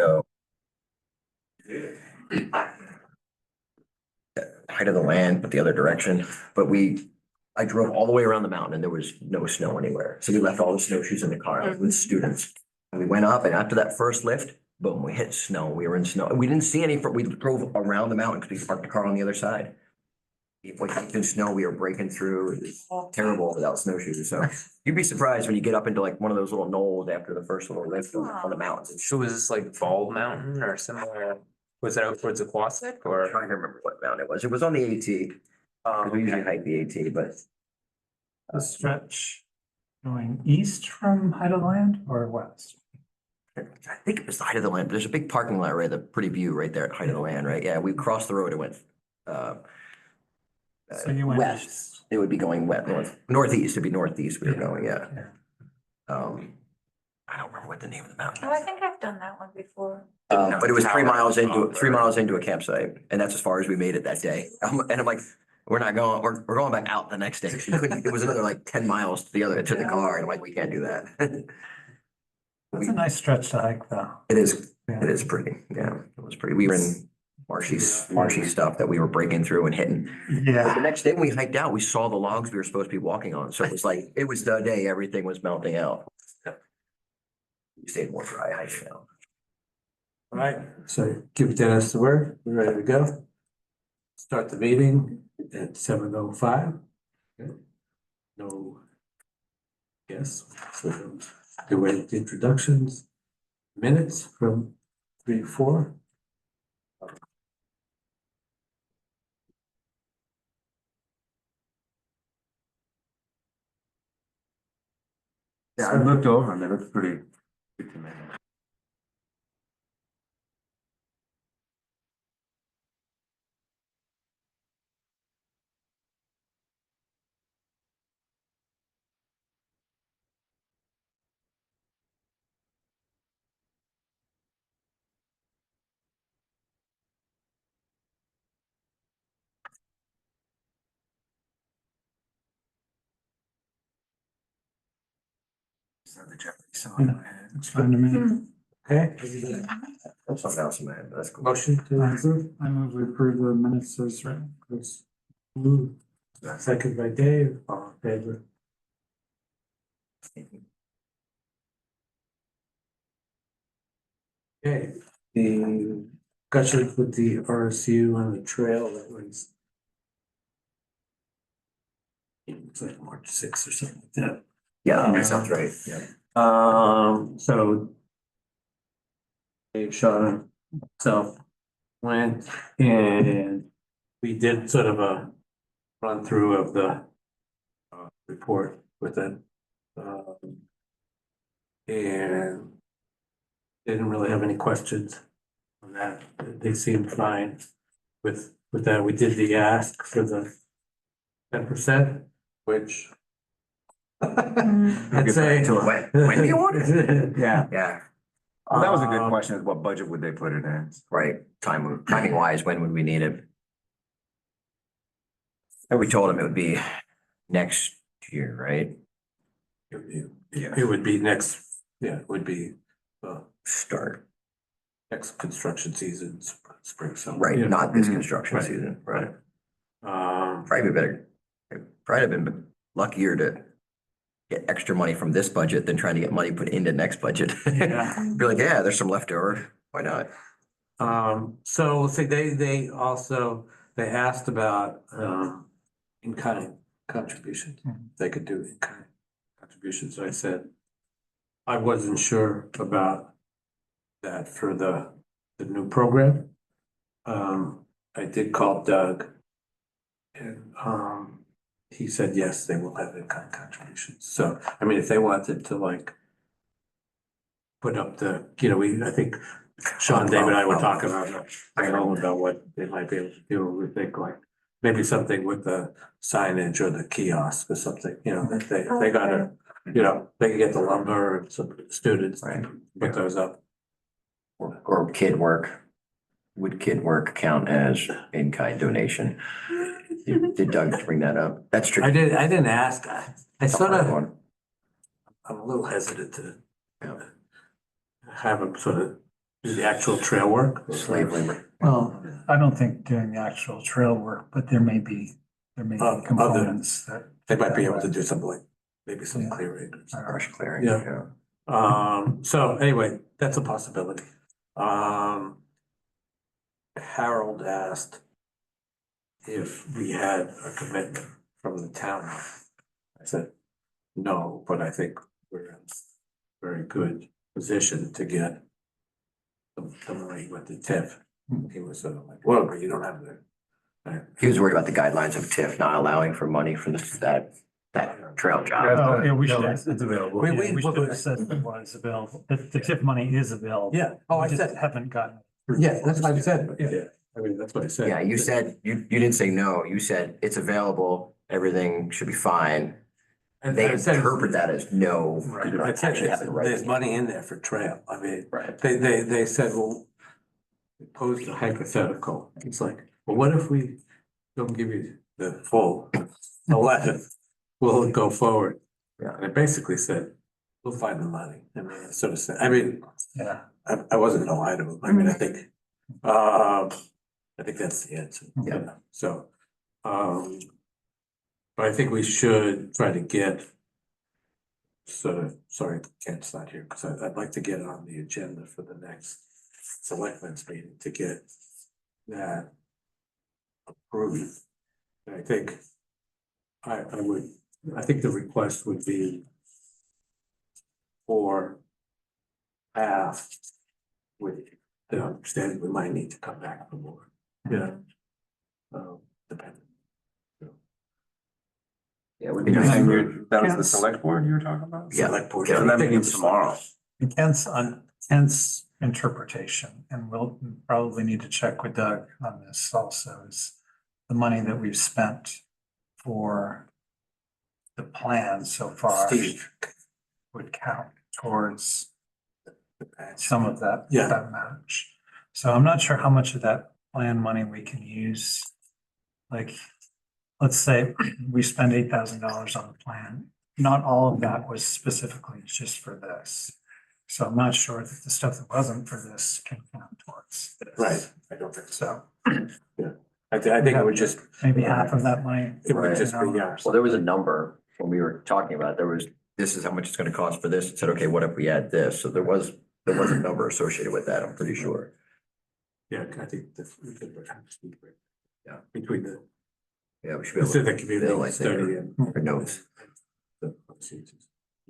So height of the land, but the other direction. But I drove all the way around the mountain and there was no snow anywhere. So we left all the snowshoes in the car with students. And we went up and after that first lift, boom, we hit snow. We were in snow. And we didn't see any, we drove around the mountain because we parked the car on the other side. If we hiked in snow, we were breaking through. It was terrible without snowshoes. So you'd be surprised when you get up into like one of those little knolls after the first little lift on the mountains. It's So was this like Bald Mountain or similar? Was that out towards Aquasic I'm or? trying to remember what mountain it was. It was on the AT. Because we usually hike the AT, but A stretch going east from Height of the Land or west? I think it was the height of the land. There's a big parking lot right, the pretty view right there at height of the land, right? Yeah, we crossed the road and went So you went west. east. It would be going west, northeast. It'd be northeast. We were Yeah. going, yeah. Yeah. I don't remember what the name of the mountain Oh, I is. think I've done that one before. But it was 3 miles into a campsite, and that's as far as we made it that day. And I'm like, we're not going. We're going back out the next day. It was another like 10 miles to the car, and I'm like, we can't do that. It's a nice stretch to hike though. It is. Yeah. It is pretty. Yeah, it was pretty. We were in marshy stuff that we were breaking through and hitting. But the Yeah, next day when we hiked out, we saw the logs we were supposed to be walking on. So it was like, it was the day everything was melting out. We stayed more dry hiking out. All right, so give Dennis the word. We're ready to go. Start the meeting at 7:05. No. Yes, so get ready with the introductions. Minutes from 3 to 4. Yeah, I looked over and they looked pretty good to me. The Jeopardy song in my head. it's fine to me. Okay, That's something else in my head, but that's cool. motion to approve. I move we approve the minutes as written. Chris. Moved. Second by Dave, all in favor. Okay, the discussion with the RSU on the trail that was. It's like March 6th or something like that. Yeah, that sounds right. Yeah. So. Dave, Sean, myself went and we did sort of a run through of the. Report with it. And. Didn't really have any questions on that. They seemed fine with that. We did the ask for the 10%, which. I'd say. When do you want it? Yeah, Yeah, well, that was a good question, is what budget would they put it in? right. Timing wise, when would we need it? And we told him it would be next year, right? It would be next, yeah, it would be Start, next construction season, spring, summer. right, Yeah. not this Mhm. construction Right. season, right? Um, Probably better, probably have been luckier to get extra money from this budget than trying to get money put into next budget. Yeah. Be like, yeah, there's some left over. Why not? so see, they also, they asked about, in-kind contributions. Mhm. They could do in-kind contributions. I said, I wasn't sure about that for the new program. I did call Doug. And, he said, yes, they will have in-kind contributions. So, I mean, if they wanted to like put up the, I think Sean, Dave and I were talking about what they might be able to do. We think like maybe something with the signage or the kiosk or something, they gotta, they can get the lumber and some students Right. put those up. Or kid work. Would kid work count as in-kind donation? Did Doug bring that up? That's tricky. I didn't ask. I sort of, One. I'm a little hesitant to Yeah. have them sort of do the actual trail work. Slave labor. Well, I don't think doing the actual trail work, but there may be Other- components that. They might be able to do something like, maybe some Yeah. clearing. Brush clearing, Yeah. yeah. So anyway, that's a possibility. Harold asked if we had a commitment from the town. I said, no, but I think we're in a very good position to get the money with the TIF. He was sort of like, well, but you don't have the. He was worried about the guidelines of TIF not allowing for money from that trail job. Oh, yeah, we No, should. it's available. We should have said it was available, that the TIF money is available. Yeah, oh, I We just said, haven't gotten. yeah, that's what I said, but yeah, I mean, that's what I said. Yeah, you said, you didn't say no, you said it's available, everything should be fine. And They I said- interpret that as no. Right, you don't I said, actually have it right. there's money in there for trail, I mean, Right. they said, well, they posed a hypothetical, it's like, well, what if we don't give you the full 11, will it go forward? Yeah. And I basically said, we'll find the money, I mean, I sort of said, I mean, Yeah. I wasn't no item, I mean, I think that's the answer. Yeah. So, but I think we should try to get sort of, sorry, Kent's not here, because I'd like to get it on the agenda for the next selectmen's meeting to get that approved. And I think I think the request would be for half with the understanding we might need to come back for more. Yeah. Depending. Yeah, it would be You're nice. saying for- that was the select board you were talking about? Yeah. Select board. Yeah, So that I think means it's- tomorrow. Kent's interpretation, and we'll probably need to check with Doug on this also, is the money that we've spent for the plan so far Steve. would count towards some of that, Yeah. that match. So I'm not sure how much of that plan money we can use. Like, let's say we spend $8,000 on the plan. Not all of that was specifically just for this. So I'm not sure that the stuff that wasn't for this can count towards this. Right, I don't think so. So I think it would just, maybe half of that money. it would Right. just be, yeah. Well, there was a number when we were talking about, it, this is how much it's gonna cost for this. It said, okay, what if we add this? So there was a number associated with that, I'm pretty sure. Yeah, I think that's. we could speak right. Yeah. Between the Yeah, we should be able civic to. community Bill, I think, study and. or notes. the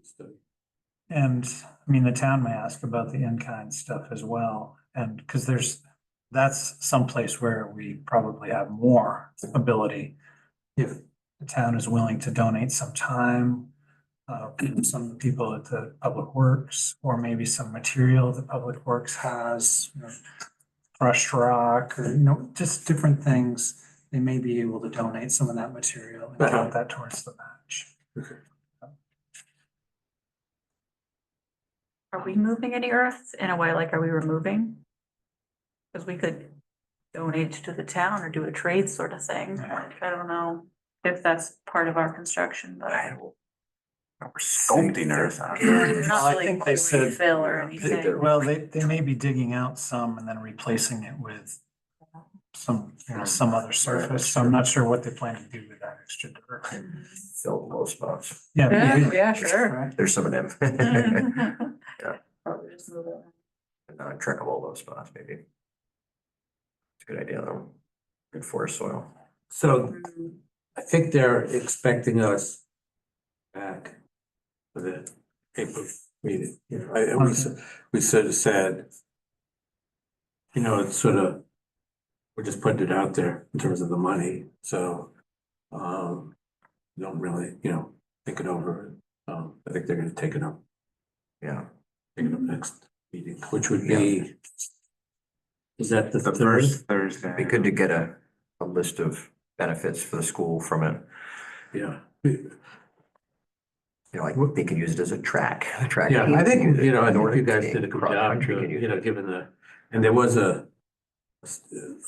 study. And I mean, the town may ask about the in-kind stuff as well. And because that's someplace where we probably have more ability. If the town is willing to donate some time, some people at the Public Works, or maybe some material that Public Works has, crushed rock, or, just different things. They may be able to donate some of that material and count that towards the match. Are we moving any earth in a way, like, are we removing? Because we could donate to the town or do a trade sort of thing. Like, I don't know if that's part of our construction, but. We're sculpting earth. Not I really think they said- refill or they're- anything. Well, they may be digging out some and then replacing it with some, some other surface. So I'm not sure what they plan to do with that extra dirt. Fill the low spots. Yeah. maybe. Yeah, sure. There's some of them. Yeah. Probably just move it. Non-trekkable low spots, maybe. It's a good idea, though. Good forest soil. So I think they're expecting us back for the April meeting. We sort of said, it's sort of, we're just putting it out there in terms of the money, so don't really, think it over. I think they're gonna take it up Yeah. next meeting, which would be, is that the The third? first Thursday. It'd be good to get a list of benefits for the school from it. Yeah. Like they can use it as a track. Yeah, I think, I think you Nordic guys skiing, did a good cross job, country can use it. given and there was a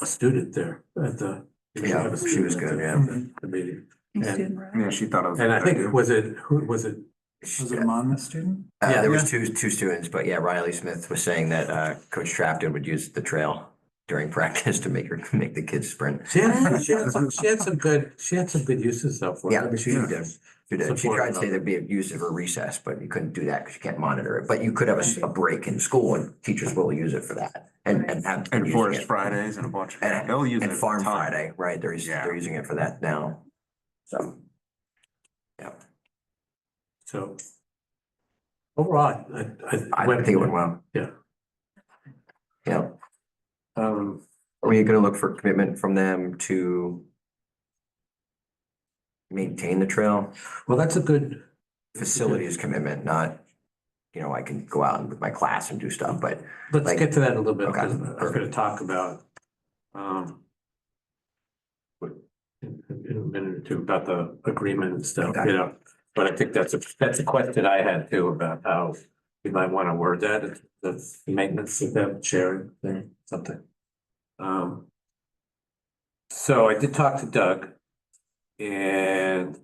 student there at the. Yeah, she was good, yeah. The meeting. You And- student rep. Yeah, she thought it was. And I a think, good idea. was it Was it a Monmouth student? Yeah, there was Yeah. two students, but yeah, Riley Smith was saying that Coach Trapton would use the trail during practice to make the kids sprint. She had some good uses though for it. I Yeah, mean, she did. She did. She tried to say supported there'd be a use of a recess, but you couldn't do that because you can't monitor it. But you could have a break in school and teachers will use it for that and have. And using Forest it. Fridays and a bunch of, And, they'll use it. and a Farm ton. Friday, right? They're Yeah. using it for that now. So. Yeah, So overall, I think it went well. Yeah. Yeah. Um, Are we gonna look for commitment from them to maintain the trail? well, that's a good, Facilities commitment, not, I can go out with my class and do stuff, but let's Like- get to that in a little bit, Okay, because I was gonna talk about, what- in a minute or two about the agreement and stuff, Okay. But I think that's a question I had too, about how we might want to word that, the maintenance of them sharing thing, something. So I did talk to Doug. And,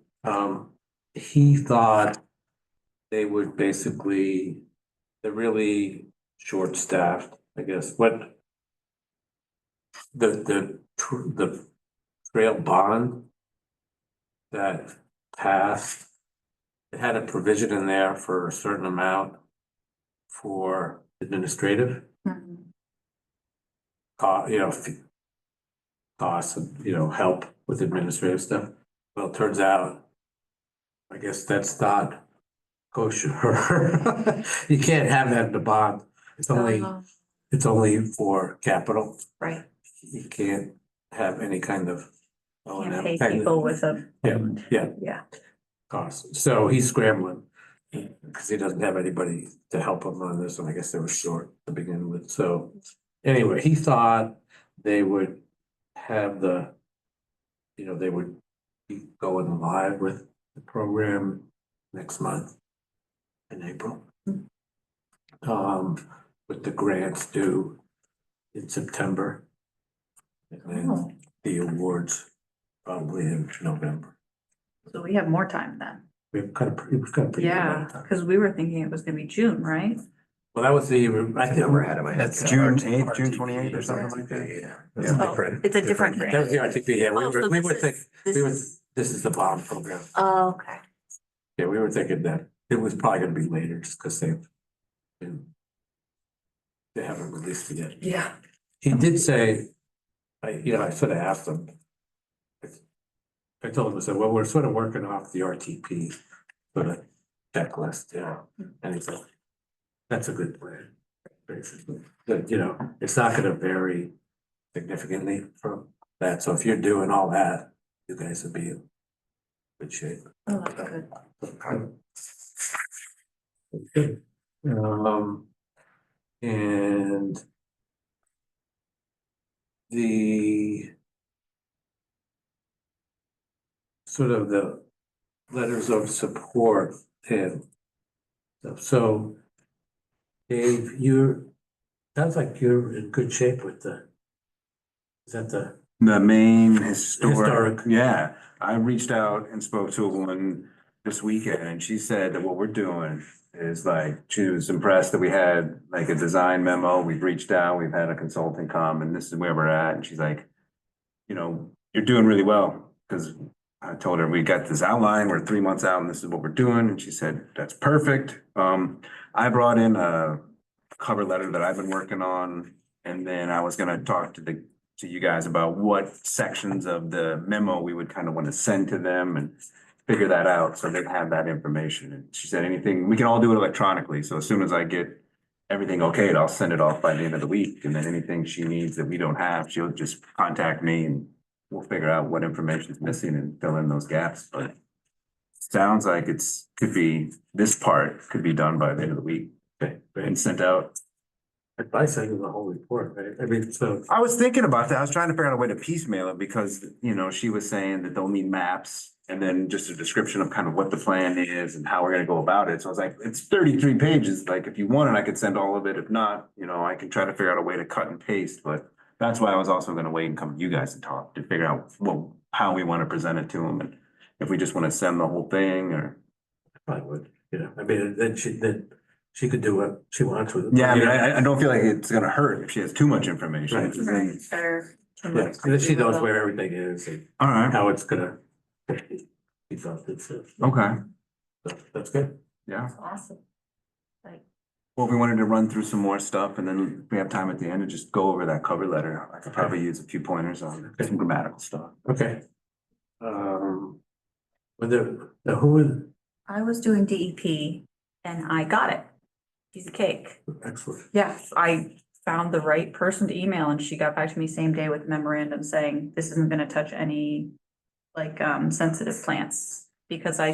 he thought they would basically, they're really short-staffed, I guess, what the trail bond that passed, it had a provision in there for a certain amount for administrative Mhm. costs and, help with administrative stuff. Well, it turns out, I guess that's not kosher. You can't have that in the bond. It's only for capital. Right, You can't have any kind of. can't pay people with a. Yeah. Costs. So he's scrambling because he doesn't have anybody to help him on this, and I guess they were short to begin with. So anyway, he thought they would have they would be going live with the program next month in April. With the grants due in September. And then Oh, the awards probably in November. so we have more time then. We've got a pretty good Yeah, amount of time. because we were thinking it was gonna be June, right? Well, that was the, I think. Number ahead of my head. That's June RT 8th, June RTP, 28th or something like that. Yeah. Oh, it's a different That grant. was the RTP, yeah, Oh, so we this were is- thinking, this is the bond program. Oh, okay. Yeah, we were thinking that it was probably gonna be later, just because they haven't released it yet. Yeah. He did say, I sort of asked him. I told him, I said, well, we're sort of working off the RTP, sort of checklist, and he said, that's a good plan. Basically, that, it's not gonna vary significantly from that, so if you're doing all that, you guys will be in good shape. Oh, that's good. Good. And the sort of the letters of support and stuff. So Dave, sounds like you're in good shape with is that the? The main historic, Historic. yeah, I reached out and spoke to a woman this weekend and she said that what we're doing is like, she was impressed that we had like a design memo, we've reached out, we've had a consultant come and this is where we're at, and she's like, you're doing really well, because I told her we got this outline, we're 3 months out and this is what we're doing, and she said, that's perfect. I brought in a cover letter that I've been working on, and then I was gonna talk to you guys about what sections of the memo we would kind of want to send to them and figure that out, so they have that information. And she said, anything, we can all do it electronically, so as soon as I get everything okayed, I'll send it off by the end of the week, and then anything she needs that we don't have, she'll just contact me and we'll figure out what information is missing and fill in those gaps, but sounds like this part could be done by the end of the week and sent out. I sent you the whole report, right? I mean, so. I was thinking about that. I was trying to figure out a way to piecemeal it because, she was saying that they'll need maps and then just a description of kind of what the plan is and how we're gonna go about it. So I was like, it's 33 pages. Like, if you want it, I could send all of it. If not, I can try to figure out a way to cut and paste, but that's why I was also gonna wait and come to you guys and talk to figure out how we want to present it to them and if we just want to send the whole thing or. I would. I mean, then she could do what she wants with it. Yeah, I mean, I don't feel like it's gonna hurt if she has too much information. Right. Right, better. Yeah, and then she knows where everything is and All right, how it's gonna be funded, so okay, that's good. yeah. Awesome. Like, Well, if we wanted to run through some more stuff and then we have time at the end to just go over that cover letter. I could probably use a few pointers on some grammatical stuff. Okay. Who is, I was doing DEP and I got it. Piece of cake. excellent, Yeah, I found the right person to email and she got back to me same day with memorandum saying this isn't gonna touch any like sensitive plants. Because I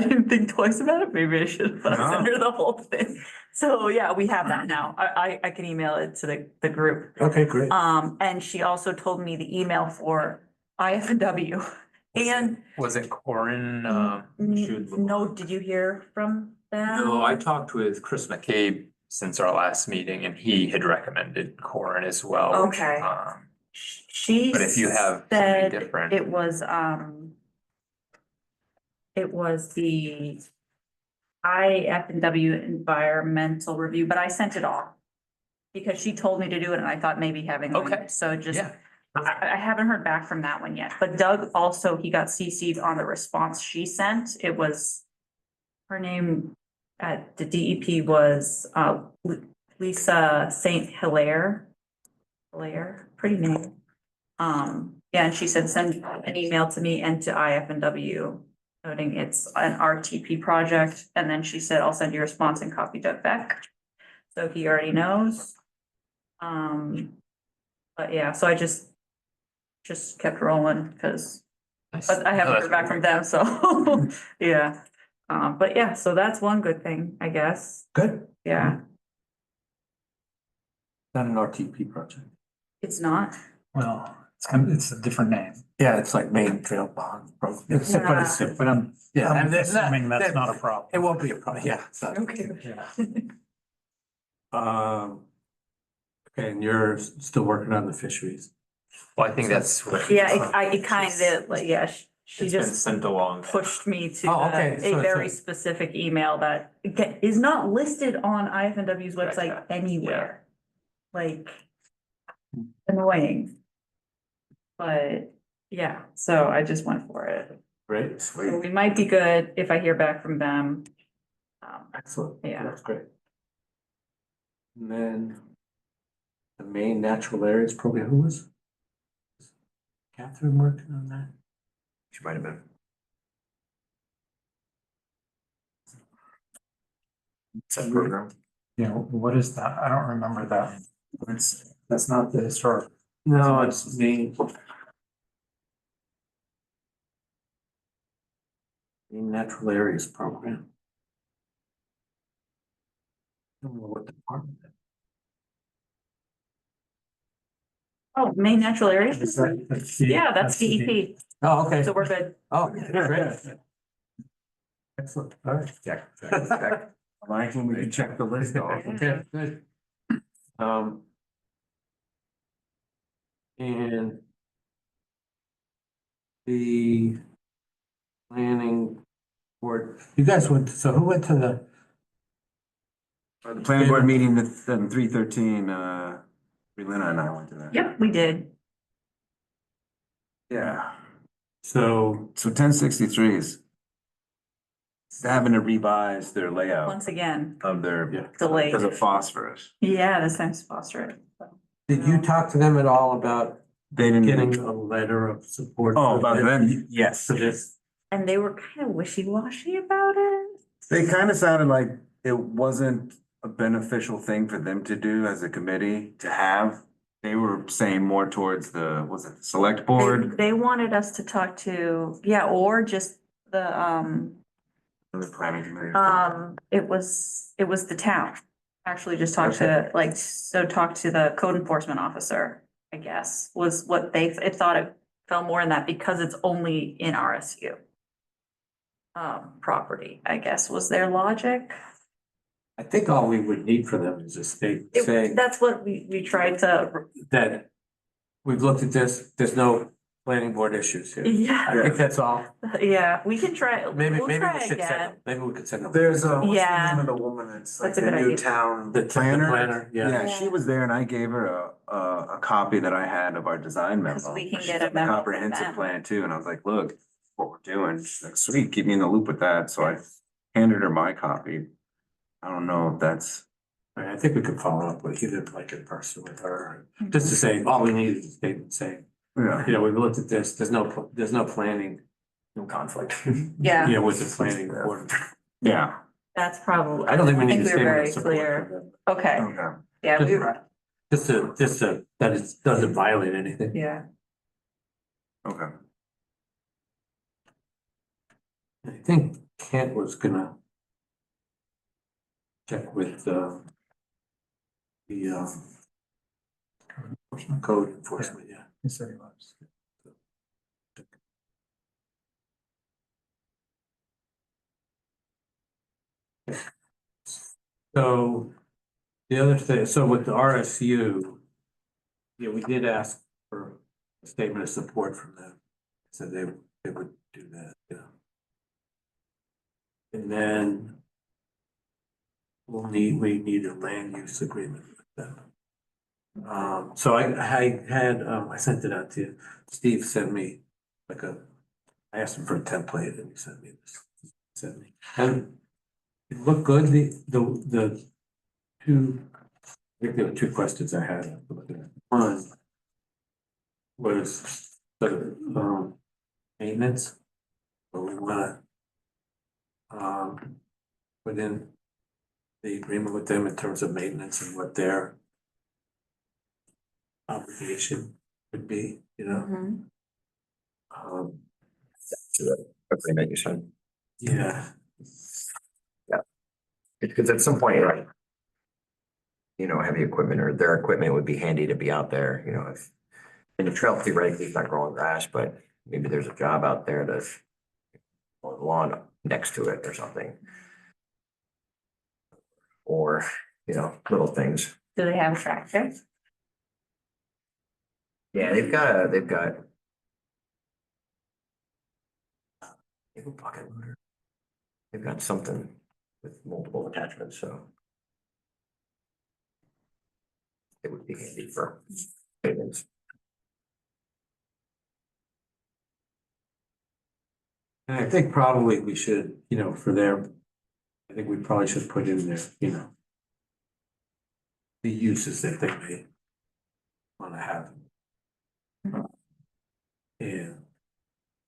didn't think twice about it, maybe I should have sent her the whole thing. So yeah, we have that now. I can email it to the group. okay, great. And she also told me the email for IF&W and Was it Corin? no, did you hear from them? No, I talked with Chris McCabe since our last meeting and he had recommended Corin as well. which, Okay. She But if you have something said different. it was the IF&W environmental review, but I sent it all. Because she told me to do it and I thought maybe having. them, Okay. So just, Yeah. I haven't heard back from that one yet, but Doug also, he got CC'd on the response she sent. It was, her name at the DEP was Lisa Saint Hilaire. Hilaire, pretty name. Yeah, and she said, send an email to me and to IF&W noting it's an RTP project. And then she said, I'll send you a response and copy Doug Beck. So he already knows. But yeah, so I just kept rolling because, but I haven't heard back from them, so, yeah. But yeah, so that's one good thing, I guess. Good. Yeah, Not an RTP project. it's not. Well, it's a different name. Yeah, it's like Main Trail Bond Program. But I'm Yeah, I'm and that's not- assuming that's that- not a problem. It won't be a problem, yeah. it's not. Okay. Yeah. Okay, and you're still working on the fisheries. Well, I think that's what. Yeah, it kind of, like, yeah, she It's been just sent along. pushed me to Oh, okay, so a it's very a- specific email that is not listed on IF&W's website Gotcha. anywhere. Like, annoying. But, yeah, so I just went for it. Great, So we might be good if I hear back from them. excellent. Yeah. That's great. And then the main natural areas program, who was? Catherine working on that? She might have been. It's a program. You know, what is that? I don't remember that. That's not the historic. No, it's main. Main natural areas program. I don't know what department. Oh, main natural areas? Yeah, that's the DEP, Oh, okay. so we're good. Oh, great. Excellent, all right. Check. Like when we can check the list off. Okay, good. And the planning board, you guys went, so who went to the? The planning board meeting at 3:13, Relina and I went to that. Yep, we did. Yeah, So, so 1063 is having to revise their layout Once again, of their, yeah. delayed. because of phosphorus. Yeah, this time's phosphorus. Did you talk to them at all about They didn't. getting a letter of support? Oh, about them, yes. For this? And they were kind of wishy-washy about it. They kind of sounded like it wasn't a beneficial thing for them to do as a committee to have. They were saying more towards the, was it the select board? They wanted us to talk to, yeah, or just the, Or the planning committee? it was the town. Actually just talked to, like, so talk to the code enforcement officer, I guess, was what it thought it fell more in that because it's only in RSU. Property, I guess, was their logic. I think all we would need for them is a state saying That's what we tried to, that we've looked at this, there's no planning board issues here. I Yeah, think that's all. yeah, we can try, Maybe, we'll maybe try we should again. send, maybe we could send. There's a, what's the Yeah. name of the woman that's like That's a the good new idea. town The planner? planner, yeah. Yeah, she was there and I gave her a copy that I had of our design memo. 'Cause we can She's get a got the memo from comprehensive them. plan too, and I was like, look, what we're doing. She's like, sweet, keep me in the loop with that. So I handed her my copy. I don't know if that's, I think we could follow up with either like in person with her, just to say, all we need is a statement saying, yeah. you know, we've looked at this, there's no planning, No conflict. Yeah, you know, with the planning board. Yeah. that's probably. I don't think we need a we're statement very of support clear. from them. Okay, Okay. yeah, we, Just to, that it doesn't violate anything. yeah. Okay. I think Kent was gonna check with, the code enforcement, yeah. He said he was. So the other thing, so with the RSU, yeah, we did ask for a statement of support from them. So they would do that, yeah. And then we need a land use agreement with them. So I sent it out to you. Steve sent me like I asked him for a template and he sent me this. And it looked good, the two, I think there were two questions I had. One was the, maintenance. But we wanna, put in the agreement with them in terms of maintenance and what their obligation would be, you know? Mhm. To the agreement you said. Yeah, Because at some point, right? You know, heavy equipment or their equipment would be handy to be out there, you know, if. And the trail theoretically is not growing grass, but maybe there's a job out there that's. On the lawn next to it or something. Or, you know, little things. Do they have tractors? Yeah, they've got. They have a pocket loader. They've got something with multiple attachments, so. It would be handy for maintenance. and I think probably we should, you know, for their, I think we probably should put in there, you know, the uses that they may wanna have. And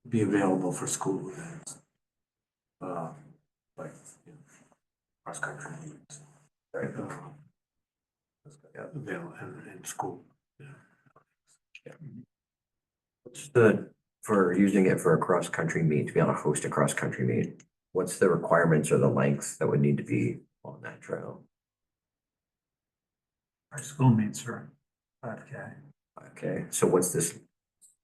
be available for school events. Like, you know, cross-country meets. Right. Yeah, available in school. What's the, for using it for a cross-country meet, to be able to host a cross-country meet, what's the requirements or the length that would need to be on that trail? Our school meets are 5K. Okay, so what's this?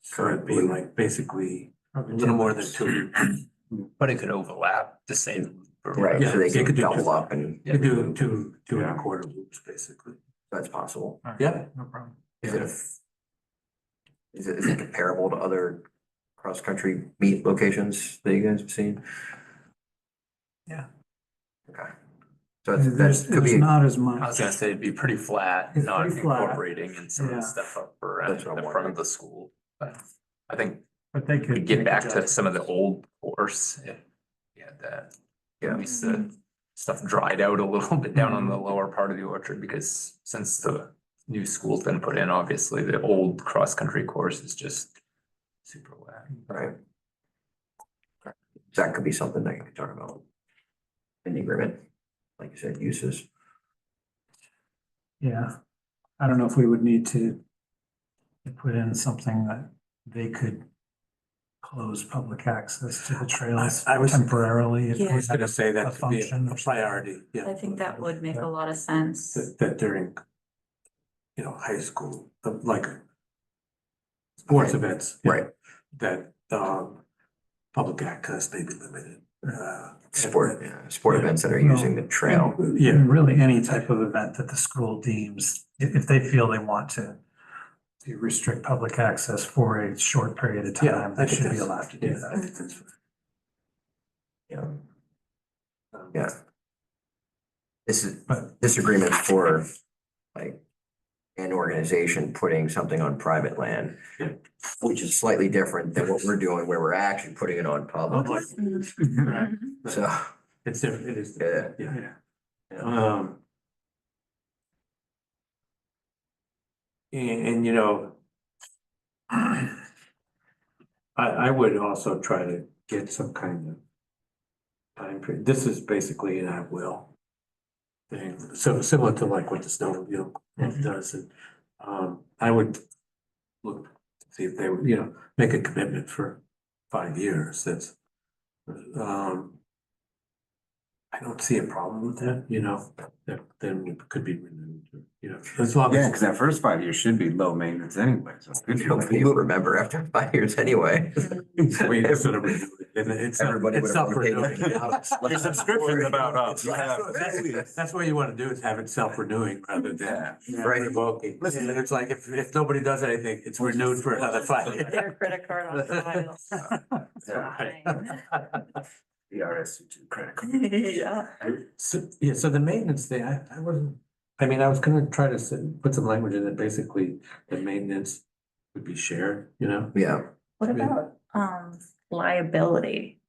So it'd be like basically a little more than 2. But it could overlap the same. Right, Yeah, so they you can could do double two. up and You could do two and a quarter loops, basically. that's possible. All right, Yeah. no problem. Is it, is it comparable to other cross-country meet locations that you guys have seen? Yeah. Okay. So that's, could There's be, not as I much. was gonna say it'd be pretty flat, It's not pretty flat. incorporating in some of Yeah. the stuff up around That's what I'm the front wondering. of the school. But I think But they we could. get make back to adjustments. some of the old course. Yeah, that, Yeah. at least the stuff dried out a little bit down on the lower part of the orchard because since the new school's been put in, obviously, the old cross-country course is just super wet. right? That could be something that you could talk about. In the agreement, like you said, uses. Yeah, I don't know if we would need to put in something that they could close public access to the trails I was- temporarily. if Yeah. I was gonna say A that could be function a or priority, yeah. I think that would make a lot of sense. That during, you know, high school, like sports events. you know, Right. That, public access may be limited. Sport Yeah. events that are using the trail. Yeah, And really any type of event that the school deems, if they feel they want to You restrict public access for a short period of Yeah, time, I they think should be that's- allowed to do yeah, that. I think that's fine. Yeah, Um, yeah. This agreement for like an organization putting something on private land, Yeah. which is slightly different than what we're doing, where we're actually putting it on public. Public. Mhm. So, It's different, it is. yeah. different, Yeah. Yeah. And you know, I would also try to get some kind of time period. This is basically an I will thing, so similar to like what the snowmobile does. And I would look to see if they would, you know, make a commitment for 5 years. That's I don't see a problem with that, you know, that then it could be renewed, you know, as long Yeah, as. because that first 5 years should be low maintenance anyway, so. Nobody will remember after 5 years anyway. We sort of renew it, and it's Everybody would have already paid self-renewing. their Your subscription's about up. You have- That's what you want to do, is have it self-renewing rather than Right. revoking. Listen, And it's like, if nobody does anything, it's renewed for another 5 years. Their credit card on file. The RSU2 credit card. Yeah. So the maintenance thing, I wasn't, I mean, I was gonna try to put some language in it, basically, the maintenance would be shared, you know? Yeah, What about, liability?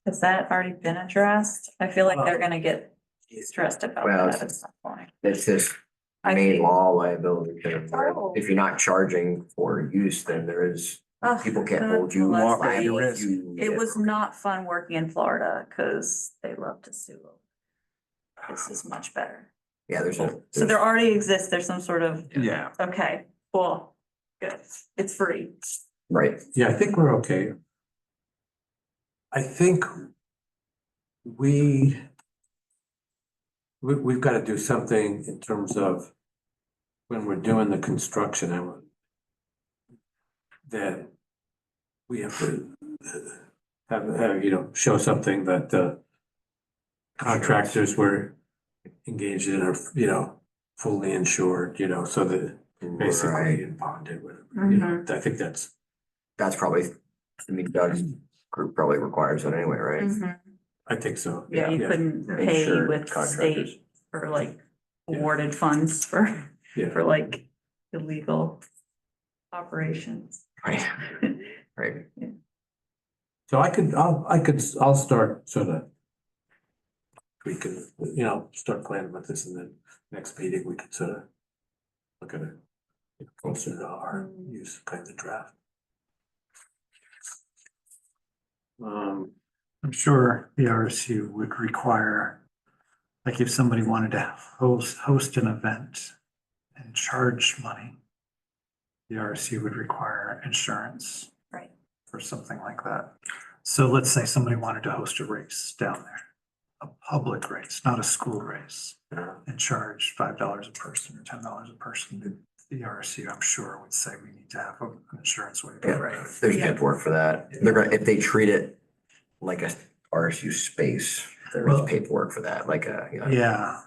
Has that already been addressed? I feel like they're gonna get stressed about Well, that at some point. it's just I main think- law liability. kind of where Oh. If you're not charging for use, then there is, Ugh, people can't God hold you bless liable. them. if you- It was not fun working in Florida because they love to sue. This is much better. Yeah, there's a. So there already exists, there's some sort of, Yeah, okay, cool, good, it's free. Right, Yeah, I think we're okay. I think we've got to do something in terms of when we're doing the construction, that we have to have, you know, show something that the contractors were engaged in are, you know, fully insured, you know, so that basically right. and bonded, whatever, you know, I think that's. That's probably, I mean, Doug's group probably requires that anyway, right? Mhm. I think so. Yeah, you couldn't pay Insured with contractors. state or like Yeah. awarded funds for Yeah, like illegal operations. Right, right. so I'll start sort of. We can, you know, start planning with this, and then next meeting, we can sort of look at it closer to our use kind of draft. I'm sure the RSU would require, like if somebody wanted to host an event and charge money, the RSU would require insurance Right. for something like that. So let's say somebody wanted to host a race down there, a public race, not a school race, and charge $5 a person or $10 a person. The RSU, I'm sure, would say we need to have an insurance waiver, Yeah, right? there's Yeah. paperwork for that. They're gonna, if they treat it like a RSU space, there is Well- paperwork for that, like a, you know. Yeah.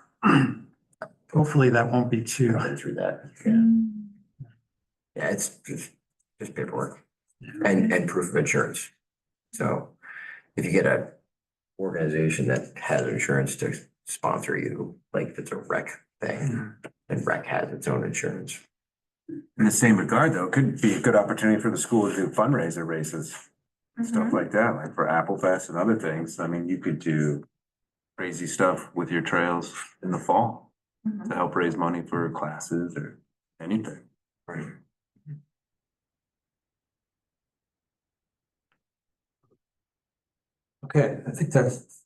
Hopefully that won't be too. I've been through that. Yeah, it's just paperwork and proof of insurance. So if you get a organization that has insurance to sponsor you, like if it's a rec thing, then rec has its own insurance. in the same regard, though, it could be a good opportunity for the school to do fundraiser races, stuff like that, like for Apple Fest and other things. I mean, you could do crazy stuff with your trails in the fall Mhm. to help raise money for classes or anything. Right. Okay, I think that's.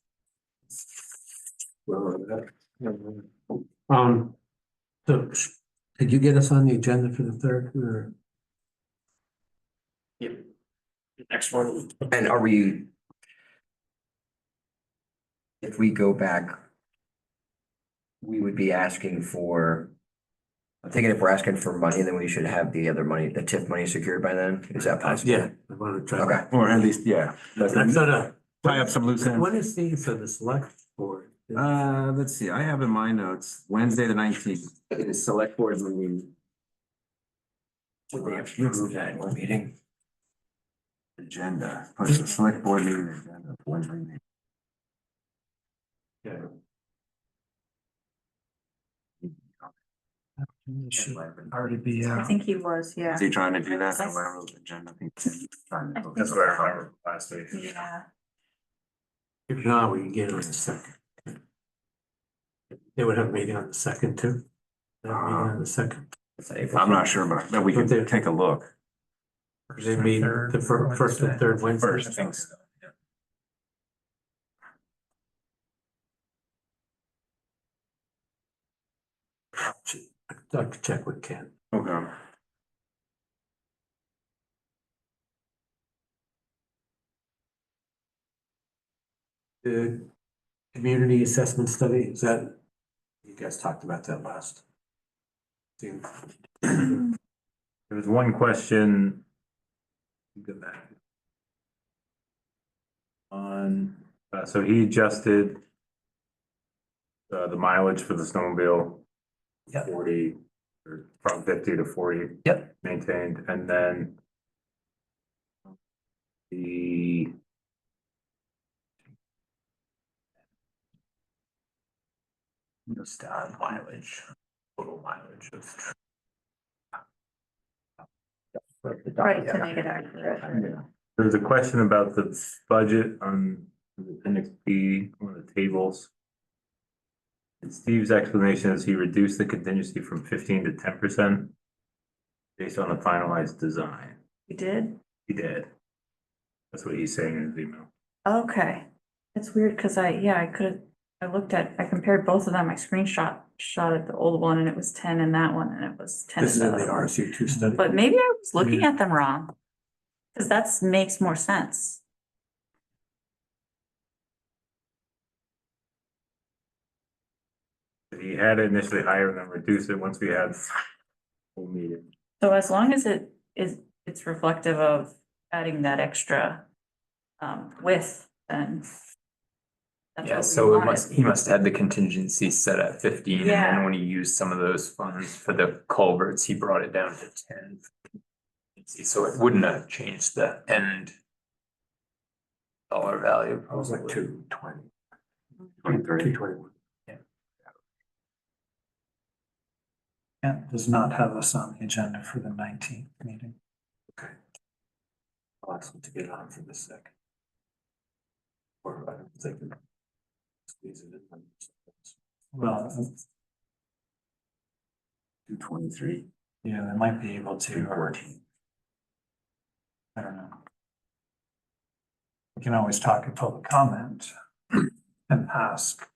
So did you get us on the agenda for the third or? Next one. And are we? If we go back, we would be asking for, I'm thinking if we're asking for money, then we should have the other money, the TIF money secured by then. Is that possible? Yeah, I want to try. Okay. Or at least, yeah. I'm sort of. Tie up some loose ends. When is the select board? Let's see, I have in my notes, Wednesday, the 19th, it is select board meeting. Would they approve that annual meeting? Agenda, push the select board meeting agenda. for Wednesday meeting. Yeah. It should already be I out. think he was, yeah. Is he trying to do that? Whatever the agenda. I think That's what I remember last week. Yeah, If not, we can get it on the second. They would have a meeting on the second too. They have a meeting on the second. I'm not sure, but we could take a look. They meet the first and third Wednesday. First, I think so. Yeah. I'd like to check with Ken. Okay. The community assessment study, is that, you guys talked about that last. Seemed- There was one question. Go back. So he adjusted the mileage for the snowmobile. Yep. 40, or from 50 to 40. Yep. Maintained, and then the Just mileage, total mileage of. right, to make it accurate. There was a question about the budget on the appendix B, one of the tables. And Steve's explanation is he reduced the contingency from 15 to 10% based on the finalized design. You did? He did. That's what he's saying in his email. Okay. It's weird, cause I compared both of them, I shot at the old one and it was 10 in that one and it was 10 This is in in the the other one. RSU2 study. But maybe I was looking at them wrong. Cause that's makes more sense. He had it initially higher and then reduced it once we had full meeting. So as long as it's reflective of adding that extra width, then. that's Yeah, what we so wanted. he must have had the contingency set at 15, and Yeah. then when he used some of those funds for the culverts, he brought it down to 10. So it wouldn't have changed the end dollar value. I was like probably. 220. 221. Kent does not have us on the agenda for the 19th meeting. I'll ask them to get on for the second. Or I don't think. Squeeze it in. Well, 223. yeah, they might be able to, or I don't know. We can always talk at public comment and ask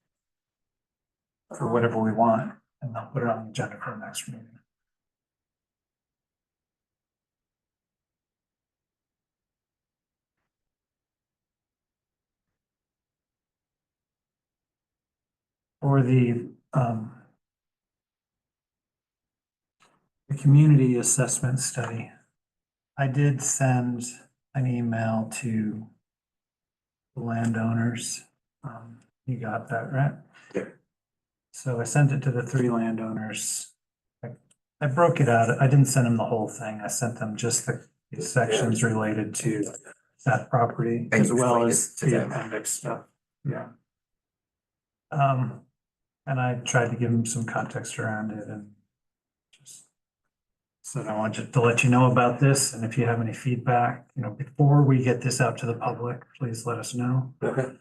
for whatever we want, and they'll put it on the agenda for the next meeting. For the community assessment study, I did send an email to the landowners. You got that, right? Yeah. So I sent it to the 3 landowners. I broke it out. I didn't send them the whole thing. I sent them just the sections related to that property And as you well explained as it to the them. appendix stuff. Yeah. And I tried to give them some context around it and just said, I want to let you know about this. And if you have any feedback, before we get this out to the public, please let us know. Okay.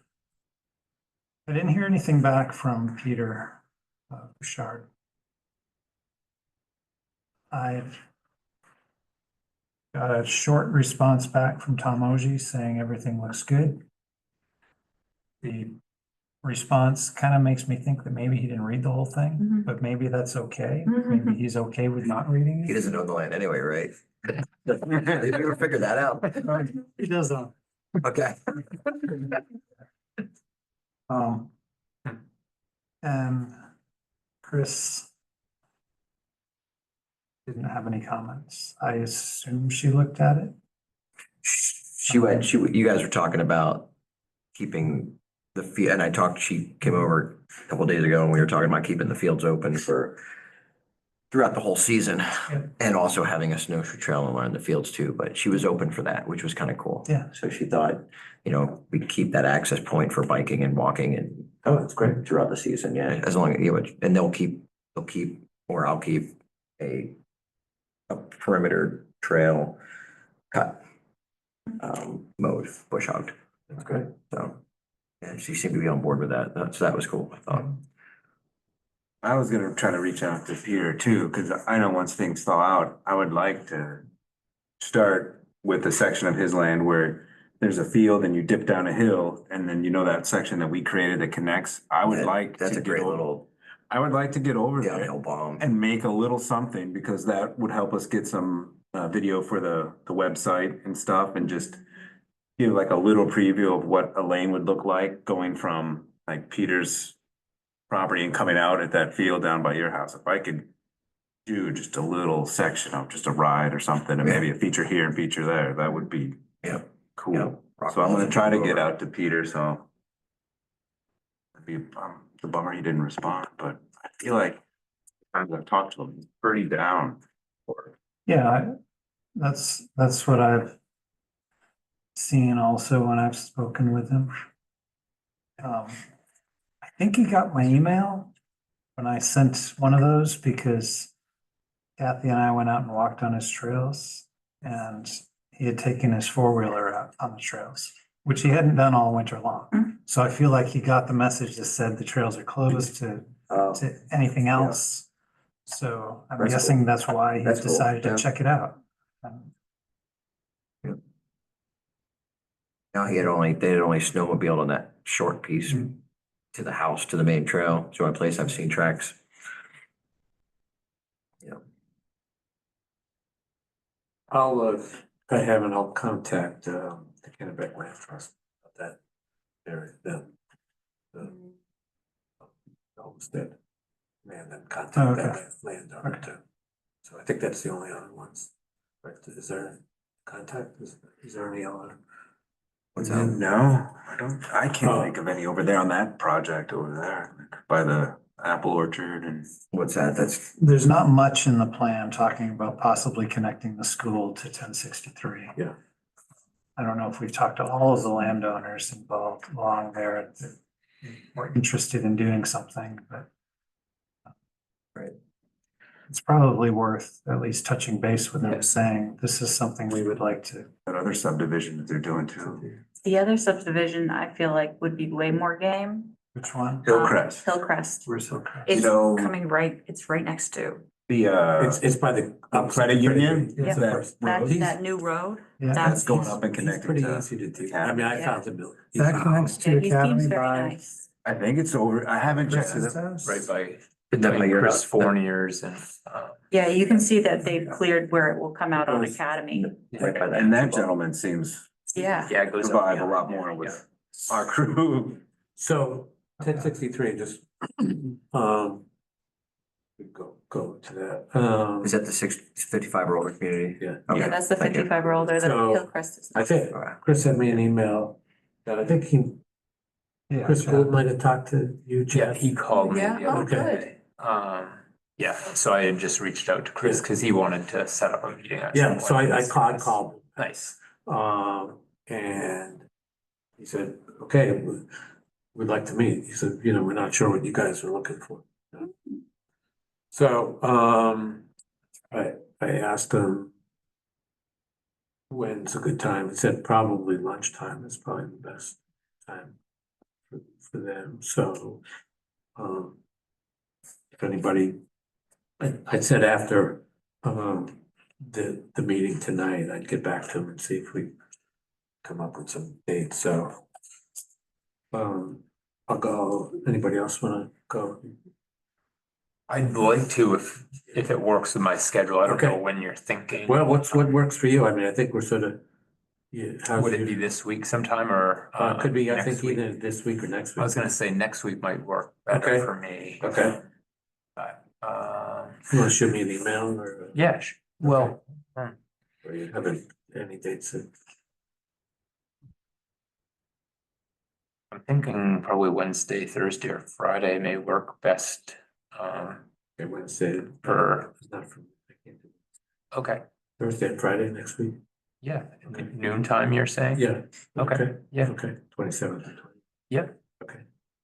I didn't hear anything back from Peter Bouchard. I've got a short response back from Tom Oji saying everything looks good. The response kind of makes me think that maybe he didn't read the whole thing, Mhm. but maybe that's okay. Mhm. Maybe he's okay with not reading He it. doesn't own the land anyway, right? Did you ever figure that out? He doesn't. Okay. And Chris didn't have any comments. I assume she looked at it. You guys were talking about keeping the field, and she came over a couple days ago and we were talking about keeping the fields open for throughout the whole season and also having a snowshoe trail around the fields too, but she was open for that, which was kind of cool. Yeah. So she thought, we'd keep that access point for biking and walking and. Oh, that's great. Throughout the season, yeah, as long as, and they'll keep, or I'll keep a perimeter trail cut mode, bush hogged. That's great. So, yeah, she seemed to be on board with that. That was cool, I thought. I was gonna try to reach out to Peter too, cause I know once things thaw out, I would like to start with a section of his land where there's a field and you dip down a hill and then that section that we created that connects. I would Yeah, like That's to a get great over, little I would like to get over there downhill bomb. and make a little something because that would help us get some video for the website and stuff and just give like a little preview of what a lane would look like going from like Peter's property and coming out at that field down by your house. If I could do just a little section of just a ride or something and maybe a feature here and feature there, that would be Yeah. cool. So I'm gonna try to get out to Peter, so it'd be it's a bummer he didn't respond, but I feel like times I've talked to him, he's pretty down. Yeah, that's what I've seen also when I've spoken with him. I think he got my email when I sent one of those because Kathy and I went out and walked on his trails and he had taken his four-wheeler out on the trails, which he hadn't done all winter long. So I feel like he got the message that said the trails are closed to anything else. So I'm That's guessing cool. that's why he That's cool, decided to yeah. check it out. Now they had only snowmobiled on that short piece to the house, to the main trail. It's the only place I've seen tracks. If I haven't, I'll contact the Kennebec Land Trust about that area, the homestead man, then contact that landowner too. So I think that's the only other ones. Right, is there contact, is there any other? What's that? No, I can't Oh. think of any over there on that project over there by the apple orchard and. What's that? That's, There's not much in the plan talking about possibly connecting the school to 1063. Yeah. I don't know if we've talked to all of the landowners involved along there that were interested in doing something, but. Right. It's probably worth at least touching base with them, saying this is something we would like to. That other subdivision that they're doing too. The other subdivision, I feel like would be way more game. Which one? Hillcrest. Hillcrest. We're so close. It's know- coming right, it's right next to, The It's by the. credit union? Yeah. That road? that new road. Yeah. That's going up and He's connecting pretty to. easy to do. I Academy. mean, I Yeah. found him. That connects to Yeah, he Academy seems very by. nice. I think it's over. I haven't checked Chris's it. house? Right by, Isn't that by your Chris house? Fournier's and, Yeah, you can see that they've cleared where it will come out on Academy. right by that. And that gentleman seems Yeah. yeah, it goes to up. vibe yeah, a lot yeah, more yeah. with our crew. So 1063, just, we go to that. Is that the 55-year-old community? Yeah. Okay, Yeah, that's the thank you. 55-year-old or the So- Hillcrest is. I think All right. Chris sent me an email that I think Yeah, Chris Jeff. Gould might have talked to you, Yeah, Jeff. he called me Yeah? the other Oh, good. day. Yeah, so I had just reached out to Chris because he wanted to set up a meeting. at Yeah, some so point. I called him. Nice. And he said, okay, we'd like to meet. He said, we're not sure what you guys are looking for. So, I asked him when's a good time. He said probably lunchtime is probably the best time for them. So, if anybody, I said after, the meeting tonight, I'd get back to him and see if we come up with some dates, so. I'll go, anybody else wanna go? I'd like to if it works with my schedule. I don't know Okay. when you're thinking. Well, what works for you? I mean, I think we're sort of, yeah. how's Would it your- be this week sometime or? Could be, I next think week? either this week or next I week. was gonna say next week might work better Okay. for me. Okay. But, You wanna shoot me an email or? yeah, well, Or you haven't any dates that? I'm thinking probably Wednesday, Thursday or Friday may work best. Okay, Wednesday, For, it's not from, I can't do okay, Thursday and Friday next week. yeah, noon time, you're saying? Yeah. Okay, yeah. Okay, 27th. Yeah. Okay.